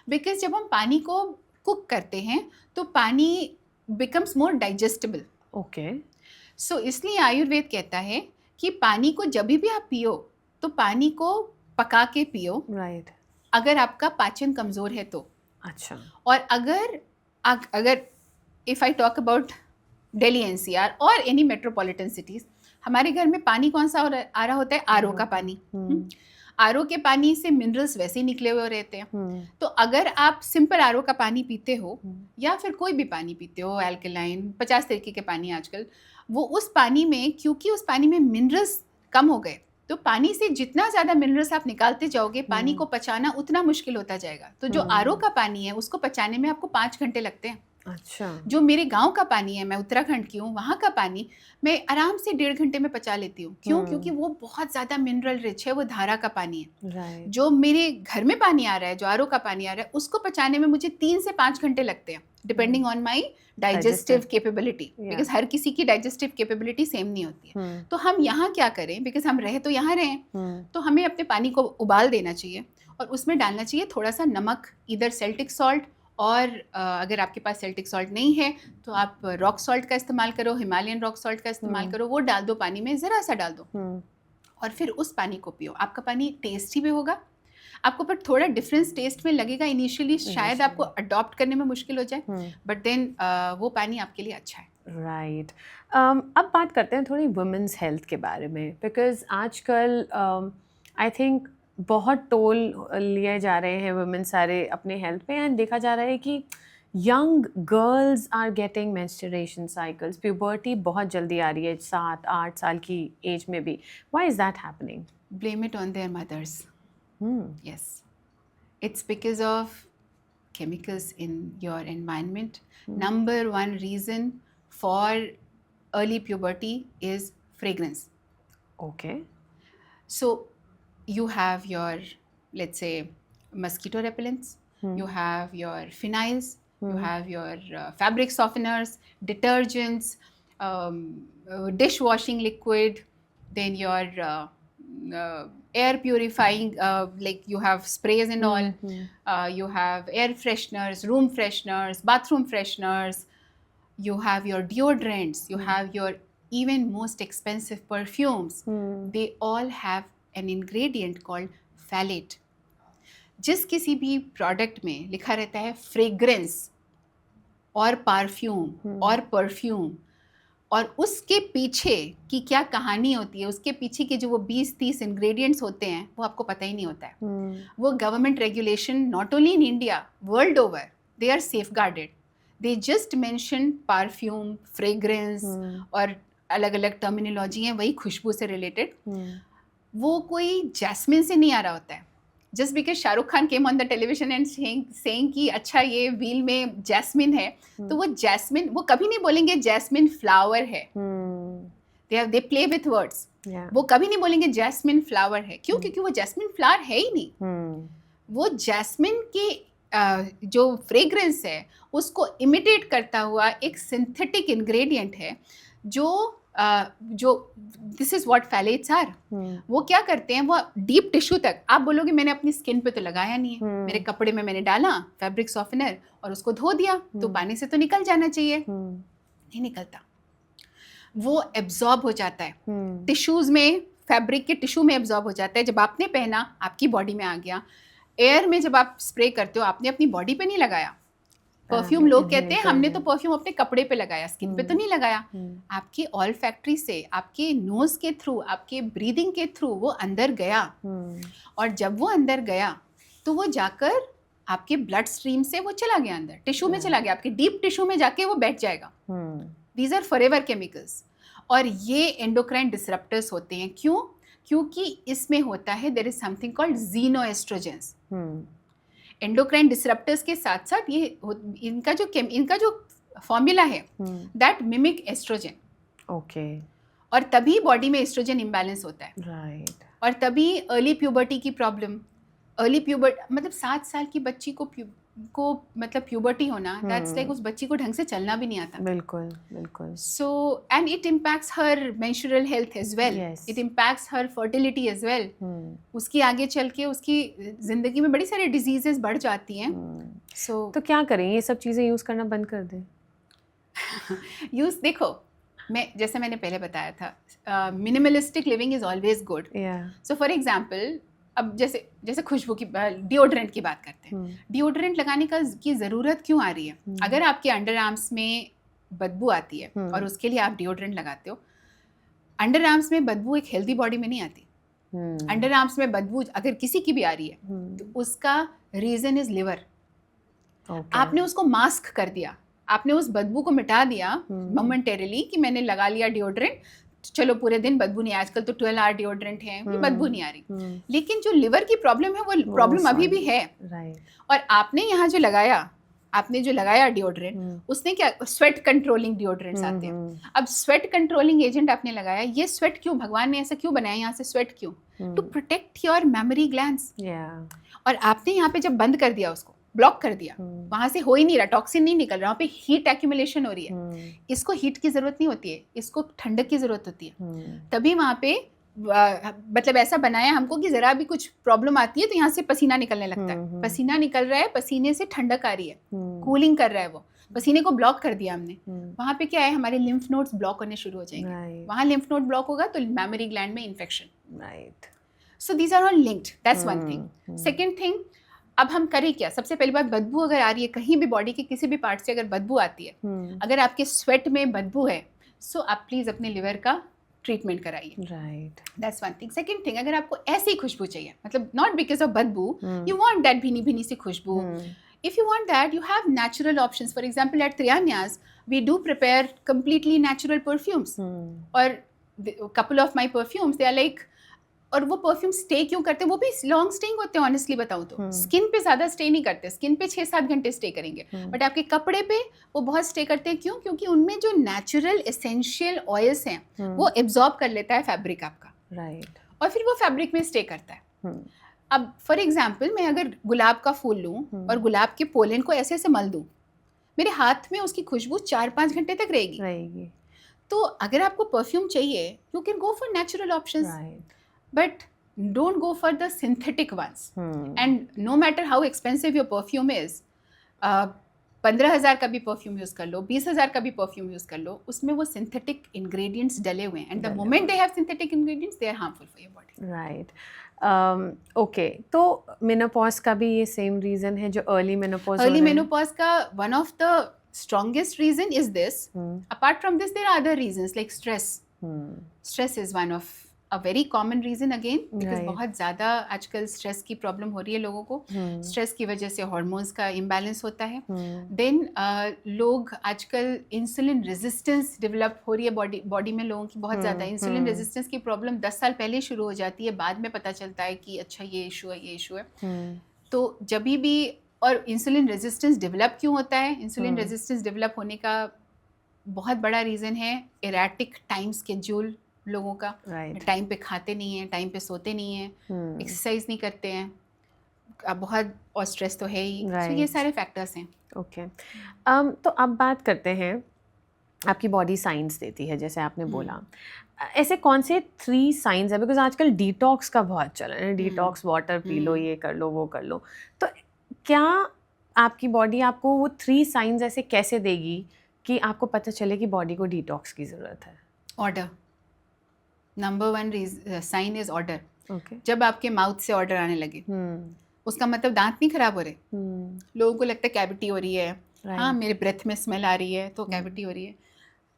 बिकॉज जब हम पानी को कुक करते हैं तो पानी बिकम्स मोर डाइजेस्टेबल। ओके, सो इसलिए आयुर्वेद कहता है कि पानी को जब भी आप पियो तो पानी को पका के पियो। राइट, अगर आपका पाचन कमज़ोर है तो। अच्छा, और अगर if I talk about Delhi NCR और एनी मेट्रोपॉलिटन सिटीज़, हमारे घर में पानी कौन सा आ रहा होता है? आरओ का पानी। आरओ के पानी से मिनरल्स वैसे ही निकले हुए रहते हैं। तो अगर आप सिंपल आरओ का पानी पीते हो या फिर कोई भी पानी पीते हो, एल्कलाइन, 50 तरीके के पानी आजकल, वो उस पानी में, क्योंकि उस पानी में मिनरल्स कम हो गए, तो पानी से जितना ज़्यादा मिनरल्स आप निकालते जाओगे, पानी को पचाना उतना मुश्किल होता जाएगा। तो जो आरओ का पानी है उसको पचाने में आपको 5 घंटे लगते हैं। अच्छा, जो मेरे गांव का पानी है, मैं उत्तराखंड की हूँ, वहाँ का पानी मैं आराम से 1.5 घंटे में पचा लेती हूँ। क्यों? क्योंकि वो बहुत ज़्यादा मिनरल रिच है, वो धारा का पानी है। जो मेरे घर में पानी आ रहा है, जो आरओ का पानी आ रहा है, उसको पचाने में मुझे 3 से 5 घंटे लगते हैं, depending on my digestive capability, because हर किसी की डाइजेस्टिव कैपेबिलिटी सेम नहीं होती है। तो हम यहाँ क्या करें, बिकॉज हम रहे तो यहाँ रहें, तो हमें अपने पानी को उबाल देना चाहिए और उसमें डालना चाहिए थोड़ा सा नमक, इधर सेल्टिक सॉल्ट, और अगर आपके पास सेल्टिक सॉल्ट नहीं है तो आप रॉक सॉल्ट का इस्तेमाल करो, हिमालयन रॉक सॉल्ट का इस्तेमाल करो, वो डाल दो पानी में, ज़रा सा डाल दो और फिर उस पानी को पियो। आपका पानी टेस्टी भी होगा, आपको पर थोड़ा डिफरेंस टेस्ट में लगेगा इनिशियली, शायद आपको अडॉप्ट करने में मुश्किल हो जाए, बट देन वो पानी आपके लिए अच्छा है। राइट, अब बात करते हैं थोड़ी वुमेन्स हेल्थ के बारे में, बिकॉज आजकल आई थिंक बहुत टोल लिए जा रहे हैं वुमेन सारे अपने हेल्थ पे, एंड देखा जा रहा है कि young girls are getting menstruation cycles, puberty बहुत जल्दी आ रही है 7-8 साल की एज में भी। Why is that happening? blame it on their mothers. Hmm. Yes. It's because of chemicals in your environment. Number one reason for early puberty is fragrance. Okay. So you have your, let's say, mosquito repellents, you have your phenyls, you have your fabric softeners, detergents, dishwashing liquid, then your air purifying, like you have sprays and all, you have air fresheners, room fresheners, bathroom fresheners, you have your deodorants, you have your even most expensive perfumes. They all have an ingredient called phthalate. जिस किसी भी product में लिखा रहता है fragrance और perfume और perfume, और उसके पीछे की क्या कहानी होती है, उसके पीछे के जो वो 20-30 इंग्रेडिएंट्स होते हैं, वो आपको पता ही नहीं होता है. वो government regulation not only in India, world over, they are safeguarded. They just mention perfume, fragrance और अलग अलग टर्मिनोलॉजी हैं वही खुशबू से रिलेटेड. वो कोई जैस्मिन से नहीं आ रहा होता है. Just because Shahrukh Khan came on the television and saying कि अच्छा ये व्हील में जैस्मिन है, तो वो जैस्मिन, वो कभी नहीं बोलेंगे जैस्मिन फ्लावर है. They play with words. वो कभी नहीं बोलेंगे जैस्मिन फ्लावर है. क्यों? क्योंकि वो जैस्मिन फ्लावर है ही नहीं. वो जैस्मिन की जो फ्रेग्रेंस है उसको इमिटेट करता हुआ एक सिंथेटिक इंग्रेडिएंट है जो this is what phthalates are. वो क्या करते हैं, वो डीप टिश्यू तक, आप बोलोगे मैंने अपनी स्किन पे तो लगाया नहीं है, मेरे कपड़े में मैंने डाला फैब्रिक सॉफ्टनर और उसको धो दिया, तो पानी से तो निकल जाना चाहिए. नहीं निकलता, वो एब्जॉर्ब हो जाता है टिश्यूज में, फैब्रिक के टिश्यू में एब्जॉर्ब हो जाता है. जब आपने पहना आपकी बॉडी में आ गया. एयर में जब आप स्प्रे करते हो आपने अपनी बॉडी पे नहीं लगाया. परफ्यूम लोग कहते हैं हमने तो परफ्यूम अपने कपड़े पे लगाया, स्किन पे तो नहीं लगाया. आपकी ऑल फैक्ट्री से, आपके नोज के थ्रू, आपके ब्रीदिंग के थ्रू वो अंदर गया. और जब वो अंदर गया तो वो जाकर आपके ब्लड स्ट्रीम से वो चला गया अंदर, टिश्यू में चला गया, आपके डीप टिश्यू में जाके वो बैठ जाएगा. These are forever chemicals. और ये एंडोक्राइन डिसरप्टर्स होते हैं. क्यों? क्योंकि इसमें होता है there is something called xenoestrogens. Endocrine disruptors के साथ साथ ये इनका जो फॉर्मूला है दैट मिमिक एस्ट्रोजन. ओके. और तभी बॉडी में एस्ट्रोजन इम्बैलेंस होता है. राइट. और तभी अर्ली प्यूबर्टी की प्रॉब्लम, अर्ली प्यूबर्ट मतलब 7 साल की बच्ची को मतलब प्यूबर्टी होना, दैट्स लाइक उस बच्ची को ढंग से चलना भी नहीं आता. बिल्कुल बिल्कुल. So and it impacts her menstrual health as well, it impacts her fertility as well. उसकी आगे चल के उसकी जिंदगी में बड़ी सारी डिजीजेस बढ़ जाती हैं. सो तो क्या करें, ये सब चीज़ें यूज़ करना बंद कर दें? यूज देखो, जैसे मैंने पहले बताया था, minimalistic living is always good. So for example, अब जैसे खुशबू की, डिओड्रेंट की बात करते हैं. डिओड्रेंट लगाने की ज़रूरत क्यों आ रही है? अगर आपके अंडर आर्म्स में बदबू आती है और उसके लिए आप डिओड्रेंट लगाते हो, अंडर आर्म्स में बदबू एक हेल्दी बॉडी में नहीं आती. अंडर आर्म्स में बदबू अगर किसी की भी आ रही है तो उसका रीज़न इज लिवर. आपने उसको मास्क कर दिया, आपने उस बदबू को मिटा दिया मोमेंटरीली कि मैंने लगा लिया डिओड्रेंट, चलो पूरे दिन बदबू नहीं. आजकल तो 12 आवर डिओड्रेंट है, बदबू नहीं आ रही. लेकिन जो लिवर की प्रॉब्लम है वो प्रॉब्लम अभी भी है. और आपने यहाँ जो लगाया डिओड्रेंट, उसने क्या, स्वेट कंट्रोलिंग डिओड्रेंट्स आते हैं. अब स्वेट कंट्रोलिंग एजेंट आपने लगाया, ये स्वेट क्यों, भगवान ने ऐसा क्यों बनाया यहाँ से स्वेट क्यों? To protect your mammary glands. और आपने यहाँ पे जब बंद कर दिया, उसको ब्लॉक कर दिया, वहां से हो ही नहीं रहा, टॉक्सिन नहीं निकल रहा, वहाँ पे हीट एक्यूमुलेशन हो रही है. इसको हीट की जरूरत नहीं होती है, इसको ठंडक की जरूरत होती है. तभी वहाँ पे मतलब ऐसा बनाया हमको कि जरा भी कुछ प्रॉब्लम आती है तो यहाँ से पसीना निकलने लगता है. पसीना निकल रहा है, पसीने से ठंडक आ रही है, कूलिंग कर रहा है. वो पसीने को ब्लॉक कर दिया हमने. वहाँ पे क्या है, हमारे लिम्फ नोड्स ब्लॉक होने शुरू हो जाएंगे. वहाँ लिम्फ नोड ब्लॉक होगा तो मेमोरी ग्लैंड में infection. So these are all linked. That's one thing. Second thing, अब हम करें क्या? सबसे पहली बात, बदबू अगर आ रही है कहीं भी बॉडी के किसी भी पार्ट से, अगर बदबू आती है, अगर आपके स्वेट में बदबू है, सो आप प्लीज अपने लिवर का ट्रीटमेंट कराइए. Right. That's one thing. Second thing, अगर आपको ऐसी खुशबू चाहिए, मतलब नॉट बिकॉज ऑफ बदबू, यू वांट दैट भीनी भीनी सी खुशबू, if you want that, you have natural options. For example at Triyanyas we do prepare completely natural perfumes. और couple of my perfumes, they are like और वो परफ्यूम स्टे क्यों करते हैं, वो भी लॉन्ग स्टेइंग होते हैं ऑनेस्टली बताऊं तो। स्किन पे ज़्यादा स्टे नहीं करते, स्किन पे 6-7 घंटे स्टे करेंगे, बट आपके कपड़े पे वो बहुत स्टे करते हैं। क्यों? क्योंकि उनमें जो नेचुरल एसेंशियल ऑयल्स हैं वो एब्जॉर्ब कर लेता है फैब्रिक आपका, राइट। और फिर वो फैब्रिक में स्टे करता है। अब फॉर एग्जाम्पल मैं अगर गुलाब का फूल लूँ और गुलाब के पोलन को ऐसे ऐसे मल दूँ, मेरे हाथ में उसकी खुशबू 4-5 घंटे तक रहेगी। तो अगर आपको परफ्यूम चाहिए, you can go for natural options, but don't go for the synthetic ones. And no matter how expensive your perfume is, 15,000 का भी परफ्यूम यूज़ कर लो, 20,000 का भी परफ्यूम यूज़ कर लो, उसमें वो सिंथेटिक इंग्रेडिएंट्स डले हुए हैं, and the moment they have synthetic ingredients they are harmful for your body. Right. Okay, तो मेनोपॉज का भी ये सेम रीज़न है जो अर्ली मेनोपॉज? अर्ली मेनोपॉज का one of the strongest reason is this. Apart from this, there are other reasons like stress. Stress is one of a very common reason again, because बहुत ज़्यादा आजकल stress की problem हो रही है लोगों को। स्ट्रेस की वजह से हार्मोन्स का इम्बैलेंस होता है। देन लोग आजकल इंसुलिन रेजिस्टेंस डेवलप हो रही है बॉडी में लोगों की बहुत ज़्यादा। इंसुलिन रेजिस्टेंस की प्रॉब्लम 10 साल पहले शुरू हो जाती है, बाद में पता चलता है कि अच्छा ये इशू है, ये इशू है। तो जब भी, और इंसुलिन रेजिस्टेंस डेवलप क्यों होता है? इंसुलिन रेजिस्टेंस डेवलप होने का बहुत बड़ा रीज़न है एराटिक टाइम स्केड्यूल लोगों का। टाइम पे खाते नहीं हैं, टाइम पे सोते नहीं हैं, एक्सरसाइज नहीं करते हैं, अब बहुत, और स्ट्रेस तो है ही। तो ये सारे फैक्टर्स हैं। ओके, तो अब बात करते हैं, आपकी बॉडी साइंस देती है जैसे आपने बोला, ऐसे कौन से 3 साइंस है? बिकॉज आजकल डिटॉक्स का बहुत चलन है, डिटॉक्स वाटर पी लो, ये कर लो, वो कर लो। तो क्या आपकी बॉडी आपको वो 3 साइंस ऐसे कैसे देगी कि आपको पता चले कि बॉडी को डिटॉक्स की ज़रूरत है? Odour, number 1 sign is odour. Okay. जब आपके माउथ से ऑर्डर आने लगे, उसका मतलब दांत नहीं खराब हो रहे। लोगों को लगता है कैविटी हो रही है, हाँ मेरे ब्रेथ में स्मेल आ रही है तो कैविटी हो रही है।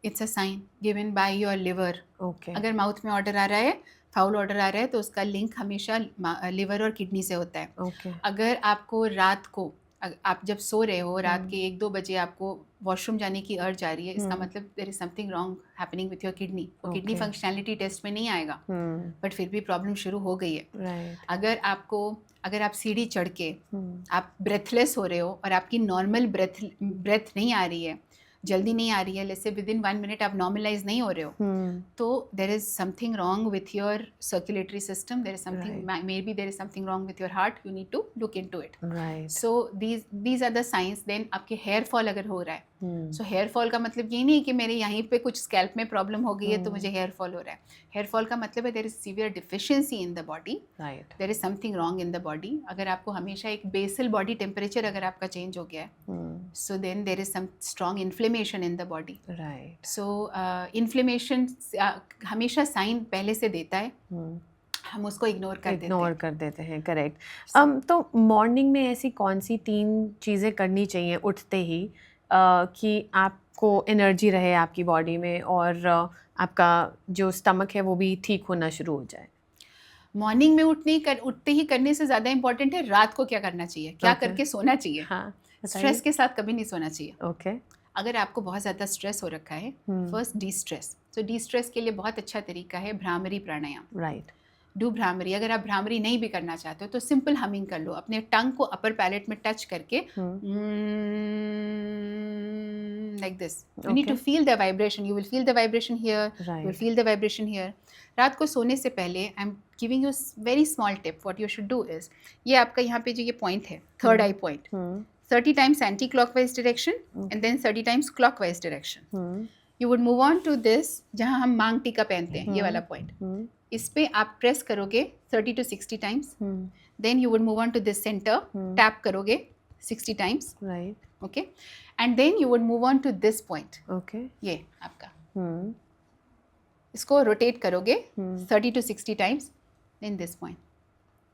It's a sign given by your liver. अगर माउथ में ऑर्डर आ रहा है, फाउल ऑर्डर आ रहा है, तो उसका लिंक हमेशा लिवर और किडनी से होता है। अगर आपको रात को, आप जब सो रहे हो, रात के 1-2 बजे आपको वॉशरूम जाने की अर्ज आ रही है, इसका मतलब there is something wrong happening with your kidney. Kidney functionality test में नहीं आएगा, बट फिर भी प्रॉब्लम शुरू हो गई है। अगर आप सीढ़ी चढ़ के आप ब्रेथलेस हो रहे हो और आपकी नॉर्मल ब्रेथ नहीं आ रही है, जल्दी नहीं आ रही है, जैसे विदिन 1 मिनट आप नॉर्मलाइज नहीं हो रहे हो, तो there is something wrong with your circulatory system, there is something, maybe there is something wrong with your heart, you need to look into it. So these are the science. देन आपके hair fall अगर हो रहा है, so here fall का मतलब ये नहीं कि मेरे यहीं पे कुछ स्कैल्प में प्रॉब्लम हो गई है तो मुझे हेयर फॉल हो रहा है। हेयर फॉल का मतलब है there is severe deficiency in the body, there is something wrong in the body. अगर आपको हमेशा एक बेसल बॉडी टेम्परेचर अगर आपका चेंज हो गया है, so then there is some strong inflammation in the body. Right. So inflammation हमेशा साइन पहले से देता है, हम उसको इग्नोर कर देते हैं। करेक्ट। तो मॉर्निंग में ऐसी कौन सी 3 चीज़ें करनी चाहिए उठते ही कि आपको एनर्जी रहे आपकी बॉडी में और आपका जो स्टमक है वो भी ठीक होना शुरू हो जाए? मॉर्निंग में उठते ही करने से ज़्यादा इम्पोर्टेंट है रात को क्या करना चाहिए, क्या करके सोना चाहिए। हाँ, स्ट्रेस के साथ कभी नहीं सोना चाहिए। ओके। अगर आपको बहुत ज़्यादा स्ट्रेस हो रखा है, फर्स्ट डी स्ट्रेस। तो डी स्ट्रेस के लिए बहुत अच्छा तरीका है भ्रामरी प्राणायाम। राइट। डू भ्रामरी। अगर आप भ्रामरी नहीं भी करना चाहते हो तो सिंपल हमिंग कर लो, अपने टंग को अपर पैलेट में टच करके, like this. You need to feel the vibration, you will feel the vibration here, you will feel the vibration here. रात को सोने से पहले I am giving you very small tip, what you should do is, ये आपका यहाँ पे जो ये पॉइंट है, third eye point, 30 times anti-clockwise direction and then 30 times clockwise direction. You would move on to this, जहाँ हम मांग टीका पहनते हैं, ये वाला पॉइंट, इस पे आप प्रेस करोगे 30 to 60 times. Then you would move on to this center, tap करोगे 60 times. Right. Okay. And then you would move on to this point. Okay. ये आपका, इसको रोटेट करोगे 30 to 60 times. Then this point.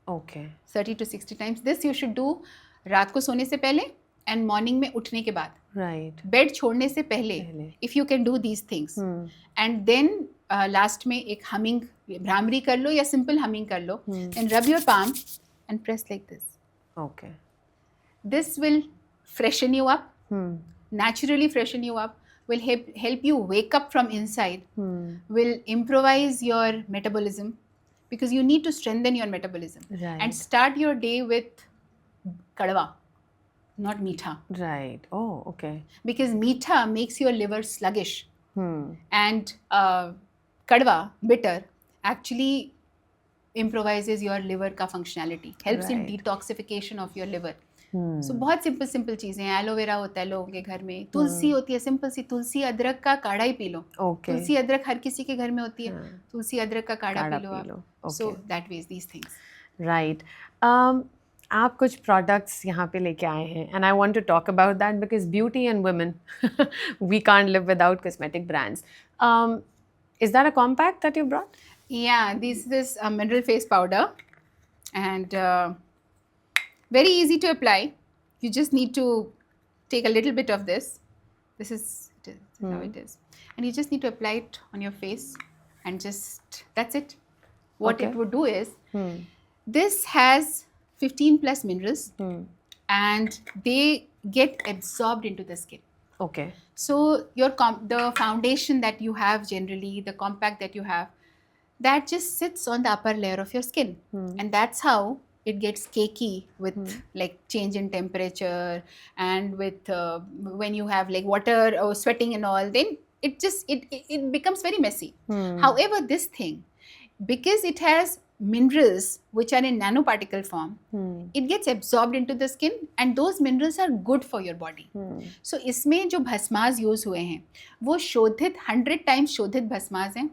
Okay. 30 to 60 times. This you should do रात को सोने से पहले एंड मॉर्निंग में उठने के बाद। राइट। बेड छोड़ने से पहले if you can do these things, and then last में एक हमिंग, भ्रामरी कर लो या सिंपल हमिंग कर लो, and rub your palm and press like this. Okay. This will freshen you up, naturally freshen you up, will help you wake up from inside, will improvise your metabolism, because you need to strengthen your metabolism. Right. And start your day with kadwa, not meetha, Right. Oh, okay. because meetha makes your liver sluggish, Hmm. and kadwa, bitter, actually improvises your liver का functionality, helps in Right. detoxification of your liver. Hmm. So बहुत simple चीज़ें हैं. Aloe vera होता है लोगों के घर में, तुलसी होती है, सिंपल सी तुलसी अदरक का काढ़ा ही पी लो. Okay. तुलसी अदरक हर किसी के घर में होती है. हाँ. तुलसी अदरक का काढ़ा काढ़ा पी लो पी आप. लो. So Okay. that ways these things. Right. आप कुछ प्रोडक्ट्स यहाँ पे लेके आए हैं and I want to talk about that because beauty and women we can't live without cosmetic brands. Is that a compact that you brought? Yeah, this is a mineral face powder, and very easy to apply. You just need to take a little bit of this. This is how it is, and you just need to apply it on your face, and just that's it. What Okay. it would do is, this has 15 plus minerals, and they get absorbed into the skin. Okay. So your the foundation that you have generally, the compact that you have, that just sits on the upper layer of your skin, and that's how it gets cakey with like change in temperature, and with when you have like water or sweating and all, then it becomes very messy. However, this thing, because it has minerals which are in nanoparticle form, it gets absorbed into the skin, and those minerals are good for your body. So इसमें जो भस्माज use हुए हैं वो शोधित 100 times शोधित भस्माज हैं.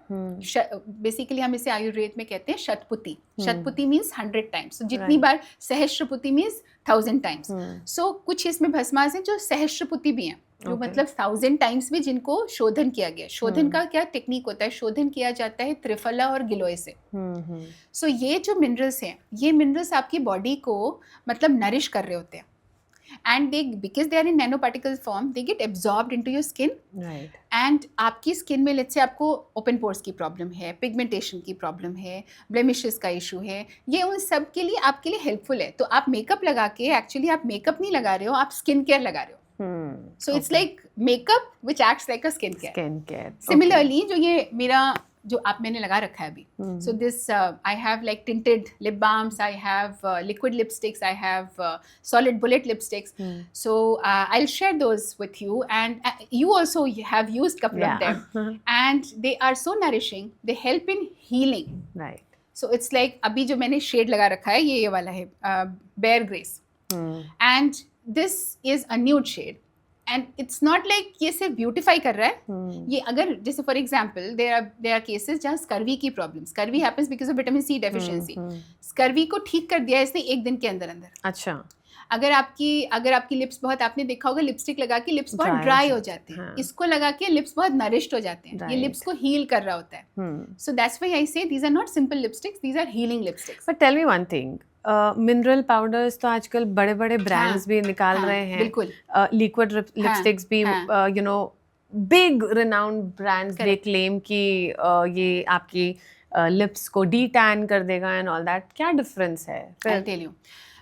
Basically हम इसे आयुर्वेद में कहते हैं शतपुति. शतपुति मीन्स 100 टाइम्स. So जितनी बार सहस्त्रपुति मीन्स 1000 टाइम्स. So कुछ इसमें भस्माज हैं जो सहस्त्रपुति भी हैं, जो मतलब 1000 टाइम्स भी जिनको शोधन किया गया. शोधन का क्या टेक्निक होता है? शोधन किया जाता है त्रिफला और गिलोय से. सो ये जो मिनरल्स हैं, ये मिनरल्स आपकी बॉडी को मतलब नरिश कर रहे होते हैं, and they because they are in nano particle form, they get absorbed into your skin. Right. And आपकी स्किन में लेट्स से आपको ओपन पोर्स की प्रॉब्लम है, पिगमेंटेशन की प्रॉब्लम है, ब्लेमिशेस का इशू है, ये उन सब के लिए आपके लिए हेल्पफुल है. तो आप मेकअप लगा के, एक्चुअली आप मेकअप नहीं लगा रहे हो, आप स्किन केयर लगा रहे हो. So it's like makeup which acts like a skincare. Skincare. Similarly, जो ये मेरा जो आप मैंने लगा रखा है अभी. So this I have like tinted lip balms, I have liquid lipsticks, I have solid bullet lipsticks. So I'll share those with you, and you also have used couple of them, and they are so nourishing. They help in healing. Right. So it's like अभी जो मैंने shade लगा रखा है ये वाला है Bare Grace, and this is a nude shade, and it's not like ये सिर्फ ब्यूटिफाई कर रहा है. ये अगर जैसे for example there are cases जहाँ स्कर्वी की problem, scurvy happens because of vitamin C deficiency. Scurvy को ठीक कर दिया इसने एक दिन के अंदर अंदर. अच्छा. अगर आपकी लिप्स बहुत, आपने देखा होगा लिपस्टिक लगा के लिप्स बहुत ड्राई हो जाते हैं, इसको लगा के लिप्स बहुत नरिश्ड हो जाते हैं. ये लिप्स को हील कर रहा होता है. So that's why I say these are not simple lipsticks, these are healing lipsticks. But tell me one thing, mineral powders तो आजकल बड़े बड़े ब्रांड्स भी निकाल रहे हैं. बिल्कुल. लिक्विड लिपस्टिक्स भी, you know, big renowned brands they claim कि ये आपकी लिप्स को डी टैन कर देगा एंड ऑल दैट. क्या डिफरेंस है? आई टेल यू,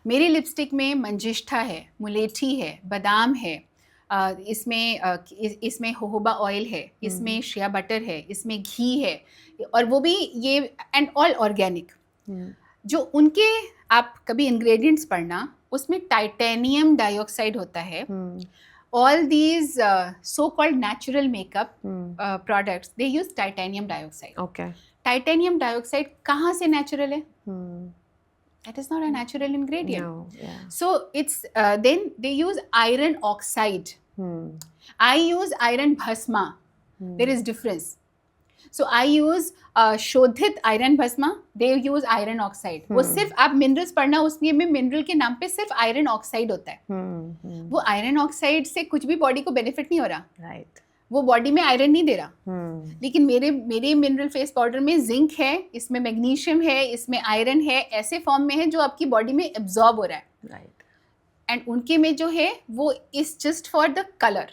मेरी लिपस्टिक में मंजिष्ठा है, मुलेठी है, बादाम है, इसमें होहोबा ऑयल है, इसमें शिया बटर है, इसमें घी है, और वो भी ये एंड ऑल ऑर्गेनिक. जो उनके आप कभी इंग्रेडिएंट्स पढ़ना, उसमें टाइटेनियम डाइऑक्साइड होता है. All these so called natural makeup products, they use titanium dioxide. Okay. Titanium dioxide कहाँ से नेचुरल है? That is not a natural ingredient. No, yeah. So it's then they use iron oxide. I use iron bhasma. There is difference. So I use शोधित iron bhasma. They use iron oxide. वो सिर्फ आप minerals पढ़ना, उसमें में mineral के नाम पे सिर्फ आयरन ऑक्साइड होता है. वो आयरन ऑक्साइड से कुछ भी बॉडी को बेनिफिट नहीं हो रहा. राइट. वो बॉडी में आयरन नहीं दे रहा. लेकिन मेरे मिनरल फेस पाउडर में जिंक है, इसमें मैग्नीशियम है, इसमें आयरन है, ऐसे फॉर्म में है जो आपकी बॉडी में एब्जॉर्ब हो रहा है. राइट. एंड उनके में जो है वो is just for the colour,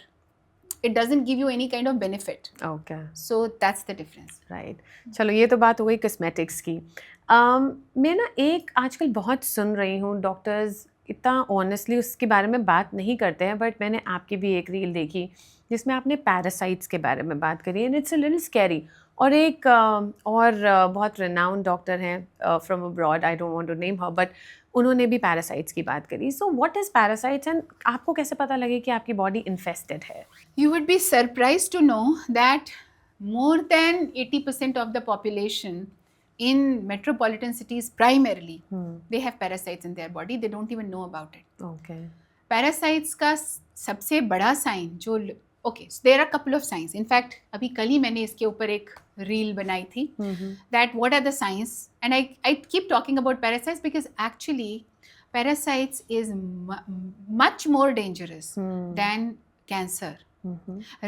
it doesn't give you any kind of benefit. Okay. So that's the difference. Right. चलो, ये तो बात हो गई कॉस्मेटिक्स की. मैं ना एक आजकल बहुत सुन रही हूँ, डॉक्टर्स इतना ऑनेस्टली उसके बारे में बात नहीं करते हैं, बट मैंने आपकी भी एक रील देखी जिसमें आपने पैरासाइट्स के बारे में बात करी, and it's a little scary. और एक बहुत रिनाउंड डॉक्टर हैं from abroad, I don't want to name her, but उन्होंने भी पैरासाइट्स की बात करी. So what is parasites and आपको कैसे पता लगे कि आपकी बॉडी इन्फेस्टेड है? You would be surprised to know that more than 80% of the population in metropolitan cities primarily they have parasites in their body. They don't even know about it. Okay. Parasites का सबसे बड़ा sign जो okay, so there are a couple of signs. In fact, अभी कल ही मैंने इसके ऊपर एक रील बनाई थी. That what are the signs? And I keep talking about parasites because actually parasites is much more dangerous than cancer.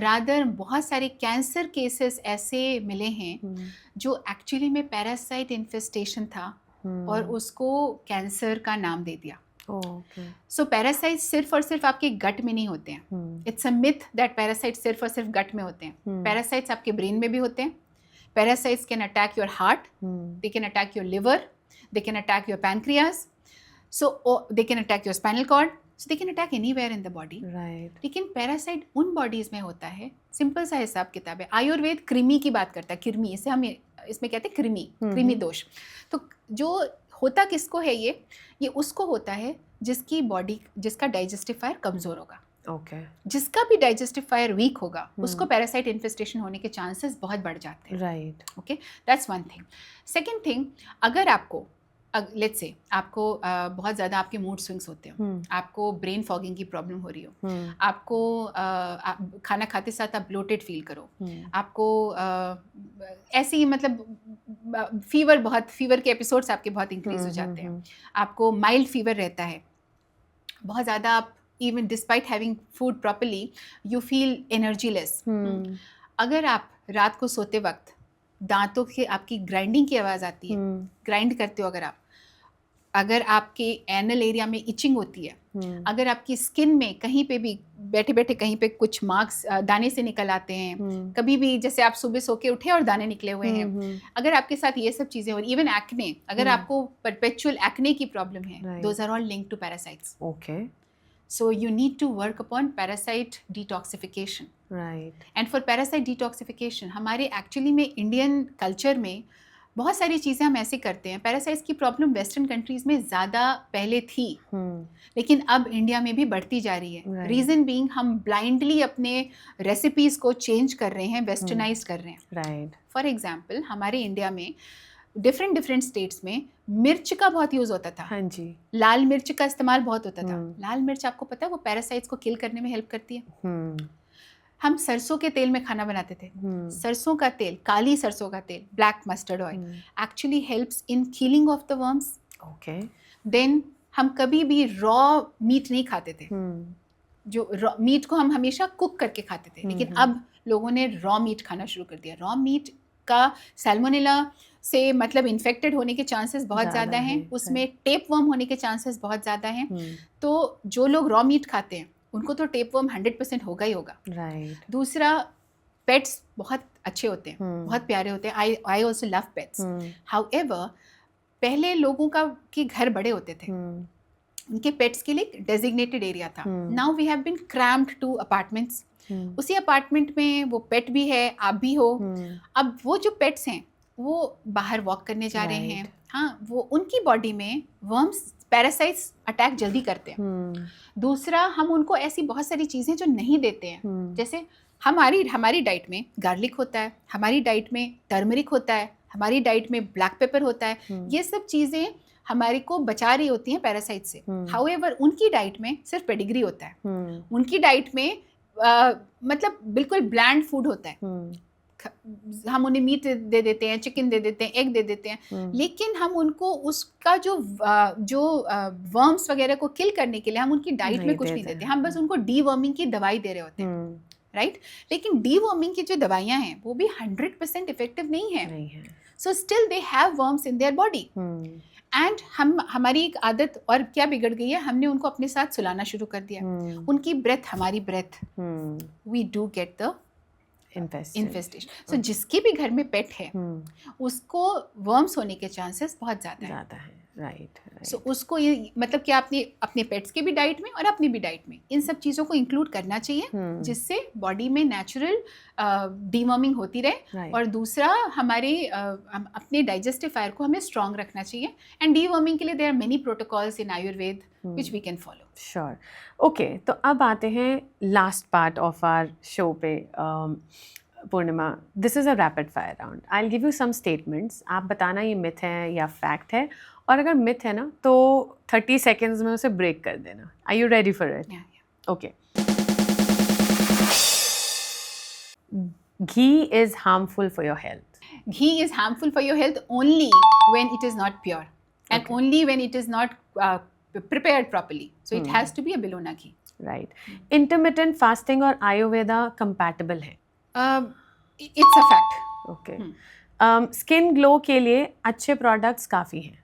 Rather बहुत सारे कैंसर केसेस ऐसे मिले हैं जो एक्चुअली में पैरासाइट इन्फेस्टेशन था और उसको कैंसर का नाम दे दिया. सो पैरासाइट सिर्फ और सिर्फ आपके गट में नहीं होते हैं. It's a myth that parasite सिर्फ और सिर्फ गट में होते हैं. पैरासाइट्स आपके ब्रेन में भी होते हैं. Parasites can attack your heart, they can attack your liver, they can attack your pancreas, so they can attack your spinal cord, so they can attack anywhere in the body. लेकिन parasite उन bodies में होता है, simple सा हिसाब किताब है. आयुर्वेद कृमि की बात करता है, कृमि, इसे हम इसमें कहते हैं कृमि दोष. तो जो होता किसको है ये उसको होता है जिसका डाइजेस्टिफायर कमज़ोर होगा. ओके. जिसका भी डाइजेस्टिफायर वीक होगा उसको पैरासाइट इन्फेस्टेशन होने के चांसेस बहुत बढ़ जाते हैं. Right. Okay, that's one thing. Second thing, अगर आपको लेट्स से आपको बहुत ज़्यादा आपके मूड स्विंग्स होते हो, आपको ब्रेन फॉगिंग की प्रॉब्लम हो रही हो, आपको खाना खाते साथ आप ब्लोटेड फील करो, आपको ऐसे ही मतलब फीवर के एपिसोड्स आपके बहुत इंक्रीज हो जाते हैं, आपको माइल्ड फीवर रहता है, बहुत ज़्यादा आप even despite having food properly you feel energyless. अगर आप रात को सोते वक्त दांतों के आपकी ग्राइंडिंग की आवाज़ आती है, ग्राइंड करते हो अगर आपके एनल एरिया में इचिंग होती है, अगर आपकी स्किन में कहीं पे भी बैठे बैठे कहीं पे कुछ मार्क्स दाने से निकल आते हैं, कभी भी जैसे आप सुबह सो के उठे और दाने निकले हुए हैं, अगर आपके साथ ये सब चीज़ें हो रही, इवन एक्ने, अगर आपको परपेचुअल एक्ने की प्रॉब्लम है, those are all linked to parasites. Okay. So you need to work upon parasite detoxification. Right. And for parasite detoxification, हमारे एक्चुअली में इंडियन कल्चर में बहुत सारी चीज़ें हम ऐसे करते हैं. पैरासाइट्स की प्रॉब्लम वेस्टर्न कंट्रीज़ में ज़्यादा पहले थी, लेकिन अब इंडिया में भी बढ़ती जा रही है. रीज़न बीइंग हम ब्लाइंडली अपने रेसिपीज़ को चेंज कर रहे हैं, वेस्टर्नाइज कर रहे हैं. राइट. फॉर एग्जाम्पल, हमारे इंडिया में डिफरेंट स्टेट्स में मिर्च का बहुत यूज़ होता था. हाँ जी. लाल मिर्च का इस्तेमाल बहुत होता था. लाल मिर्च आपको पता है वो पैरासाइट्स को किल करने में हेल्प करती है. हम सरसों के तेल में खाना बनाते थे. सरसों का तेल, काली सरसों का तेल, black mustard oil, actually helps in killing off the worms. Okay. Then हम कभी भी रॉ मीट नहीं खाते थे. जो रॉ मीट को हम हमेशा कुक करके खाते थे, लेकिन अब लोगों ने रॉ मीट खाना शुरू कर दिया. रॉ मीट का सैल्मोनेला से मतलब इन्फेक्टेड होने के चांसेस बहुत ज़्यादा हैं, उसमें टेप वर्म होने के चांसेस बहुत ज़्यादा हैं. तो जो लोग रॉ मीट खाते हैं उनको तो टेप वर्म 100% होगा ही होगा. राइट. दूसरा, पेट्स बहुत अच्छे होते हैं, बहुत प्यारे होते हैं. I also love pets. However, पहले लोगों के घर बड़े होते थे, उनके पेट्स के लिए डेजिग्नेटेड एरिया था. Now we have been cramped to apartments. उसी अपार्टमेंट में वो पेट भी है, आप भी हो. अब वो जो पेट्स हैं वो बाहर वॉक करने जा रहे हैं. हाँ, वो उनकी बॉडी में वर्म्स, पैरासाइट्स अटैक जल्दी करते हैं. दूसरा, हम उनको ऐसी बहुत सारी चीज़ें जो नहीं देते हैं, जैसे हमारी डाइट में गार्लिक होता है, हमारी डाइट में टर्मरिक होता है, हमारी डाइट में ब्लैक पेपर होता है. ये सब चीज़ें हमारे को बचा रही होती हैं पैरासाइट से. हाउएवर, उनकी डाइट में सिर्फ पेडिग्री होता है. उनकी डाइट में मतलब बिल्कुल ब्लैंड फूड होता है. हम उन्हें मीट दे देते हैं, चिकन दे देते हैं, एग दे देते हैं, लेकिन हम उनको उसका जो वर्म्स वगैरह को किल करने के लिए हम उनकी डाइट में कुछ नहीं देते. हम बस उनको डीवर्मिंग की दवाई दे रहे होते हैं. राइट. लेकिन डीवर्मिंग की जो दवाइयाँ हैं वो भी 100% इफेक्टिव नहीं है. So still they have worms in their body. And हमारी एक आदत और क्या बिगड़ गई है, हमने उनको अपने साथ सुलाना शुरू कर दिया. उनकी ब्रेथ हमारी breath, we do get the infestation. So जिसके भी घर में पेट है उसको वर्म्स होने के चांसेस बहुत ज़्यादा है. राइट सो उसको ये मतलब कि आपने अपने पेट्स के भी डाइट में और अपनी भी डाइट में इन सब चीज़ों को इंक्लूड करना चाहिए, जिससे बॉडी में नेचुरल डीवर्मिंग होती रहे। Right. और दूसरा हमारे अपने डाइजेस्टिव फायर को हमें स्ट्रॉन्ग रखना चाहिए। एंड डीवर्मिंग के लिए there are many protocols in Ayurveda which we can follow. Sure. Okay, तो अब आते हैं last part of our show पे। Purnima, this is a rapid fire round. I will give you some statements, आप बताना ये मिथ है या फैक्ट है, और अगर मिथ है ना तो 30 सेकेंड्स में उसे ब्रेक कर देना। Are you ready for it? Okay. Ghee is harmful for your health. Ghee is harmful for your health only when it is not pure and only when it is not prepared properly. So it has to be a Bellona ghee. Right. Intermittent fasting और Ayurveda compatible है? It's a fact. Okay. Skin glow के लिए अच्छे products काफ़ी हैं?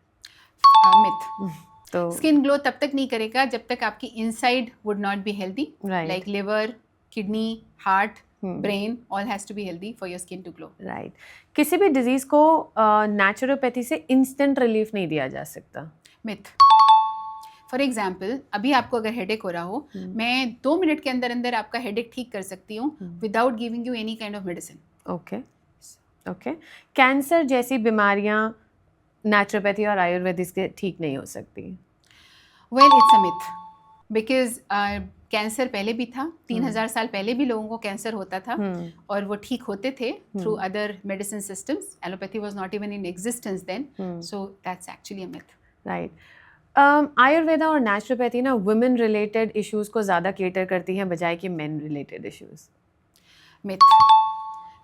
Myth. तो skin glow तब तक नहीं करेगा जब तक आपकी inside would not be healthy, Right. Like liver, kidney, heart, brain, all has to be healthy for your skin to glow. Right. किसी भी डिजीज़ को नेचुरोपैथी से इंस्टेंट रिलीफ नहीं दिया जा सकता? मिथ। फॉर एग्जाम्पल, अभी आपको अगर हेडेक हो रहा हो, मैं 2 मिनट के अंदर अंदर आपका हेडेक ठीक कर सकती हूँ without giving you any kind of medicine. Okay okay. Cancer जैसी बीमारियां नेचुरोपैथी और आयुर्वेदिक से ठीक नहीं हो सकती? Well, it's a myth, because cancer पहले भी था, 3000 साल पहले भी लोगों को कैंसर होता था और वो ठीक होते थे through other medicine systems. Allopathy was not even in existence then, so that's actually a myth. Right. Ayurveda और नेचुरोपैथी ना वुमेन रिलेटेड इश्यूज को ज़्यादा केटर करती हैं बजाय कि main related issues? Myth,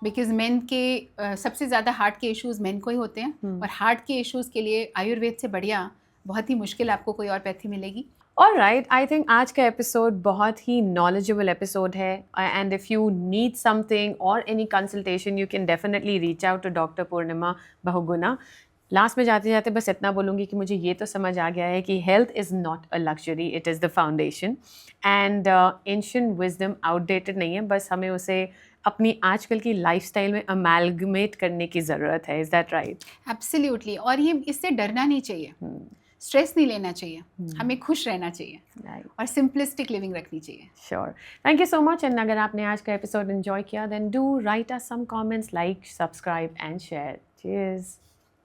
because main के सबसे ज़्यादा हार्ट के इश्यूज मेन को ही होते हैं, और हार्ट के इश्यूज के लिए आयुर्वेद से बढ़िया बहुत ही मुश्किल आपको कोई और पैथी मिलेगी। ऑलराइट, आई थिंक आज का एपिसोड बहुत ही नॉलेजेबल एपिसोड है, and if you need something और any consultation you can definitely reach out to doctor Purnima Bahuguna. Last में जाते जाते बस इतना बोलूँगी कि मुझे ये तो समझ आ गया है कि health is not a luxury, it is the foundation, and ancient wisdom outdated नहीं है, बस हमें उसे अपनी आजकल की लाइफस्टाइल में अमेलगमेट करने की ज़रूरत है। Is that right? एब्सोल्युटली। और ये इससे डरना नहीं चाहिए, स्ट्रेस नहीं लेना चाहिए, हमें खुश रहना चाहिए और सिंपलिस्टिक लिविंग रखनी चाहिए। Sure. Thank you so much. And अगर आपने आज का एपिसोड एंजॉय किया then do write us some comments, like, subscribe and share. Cheers.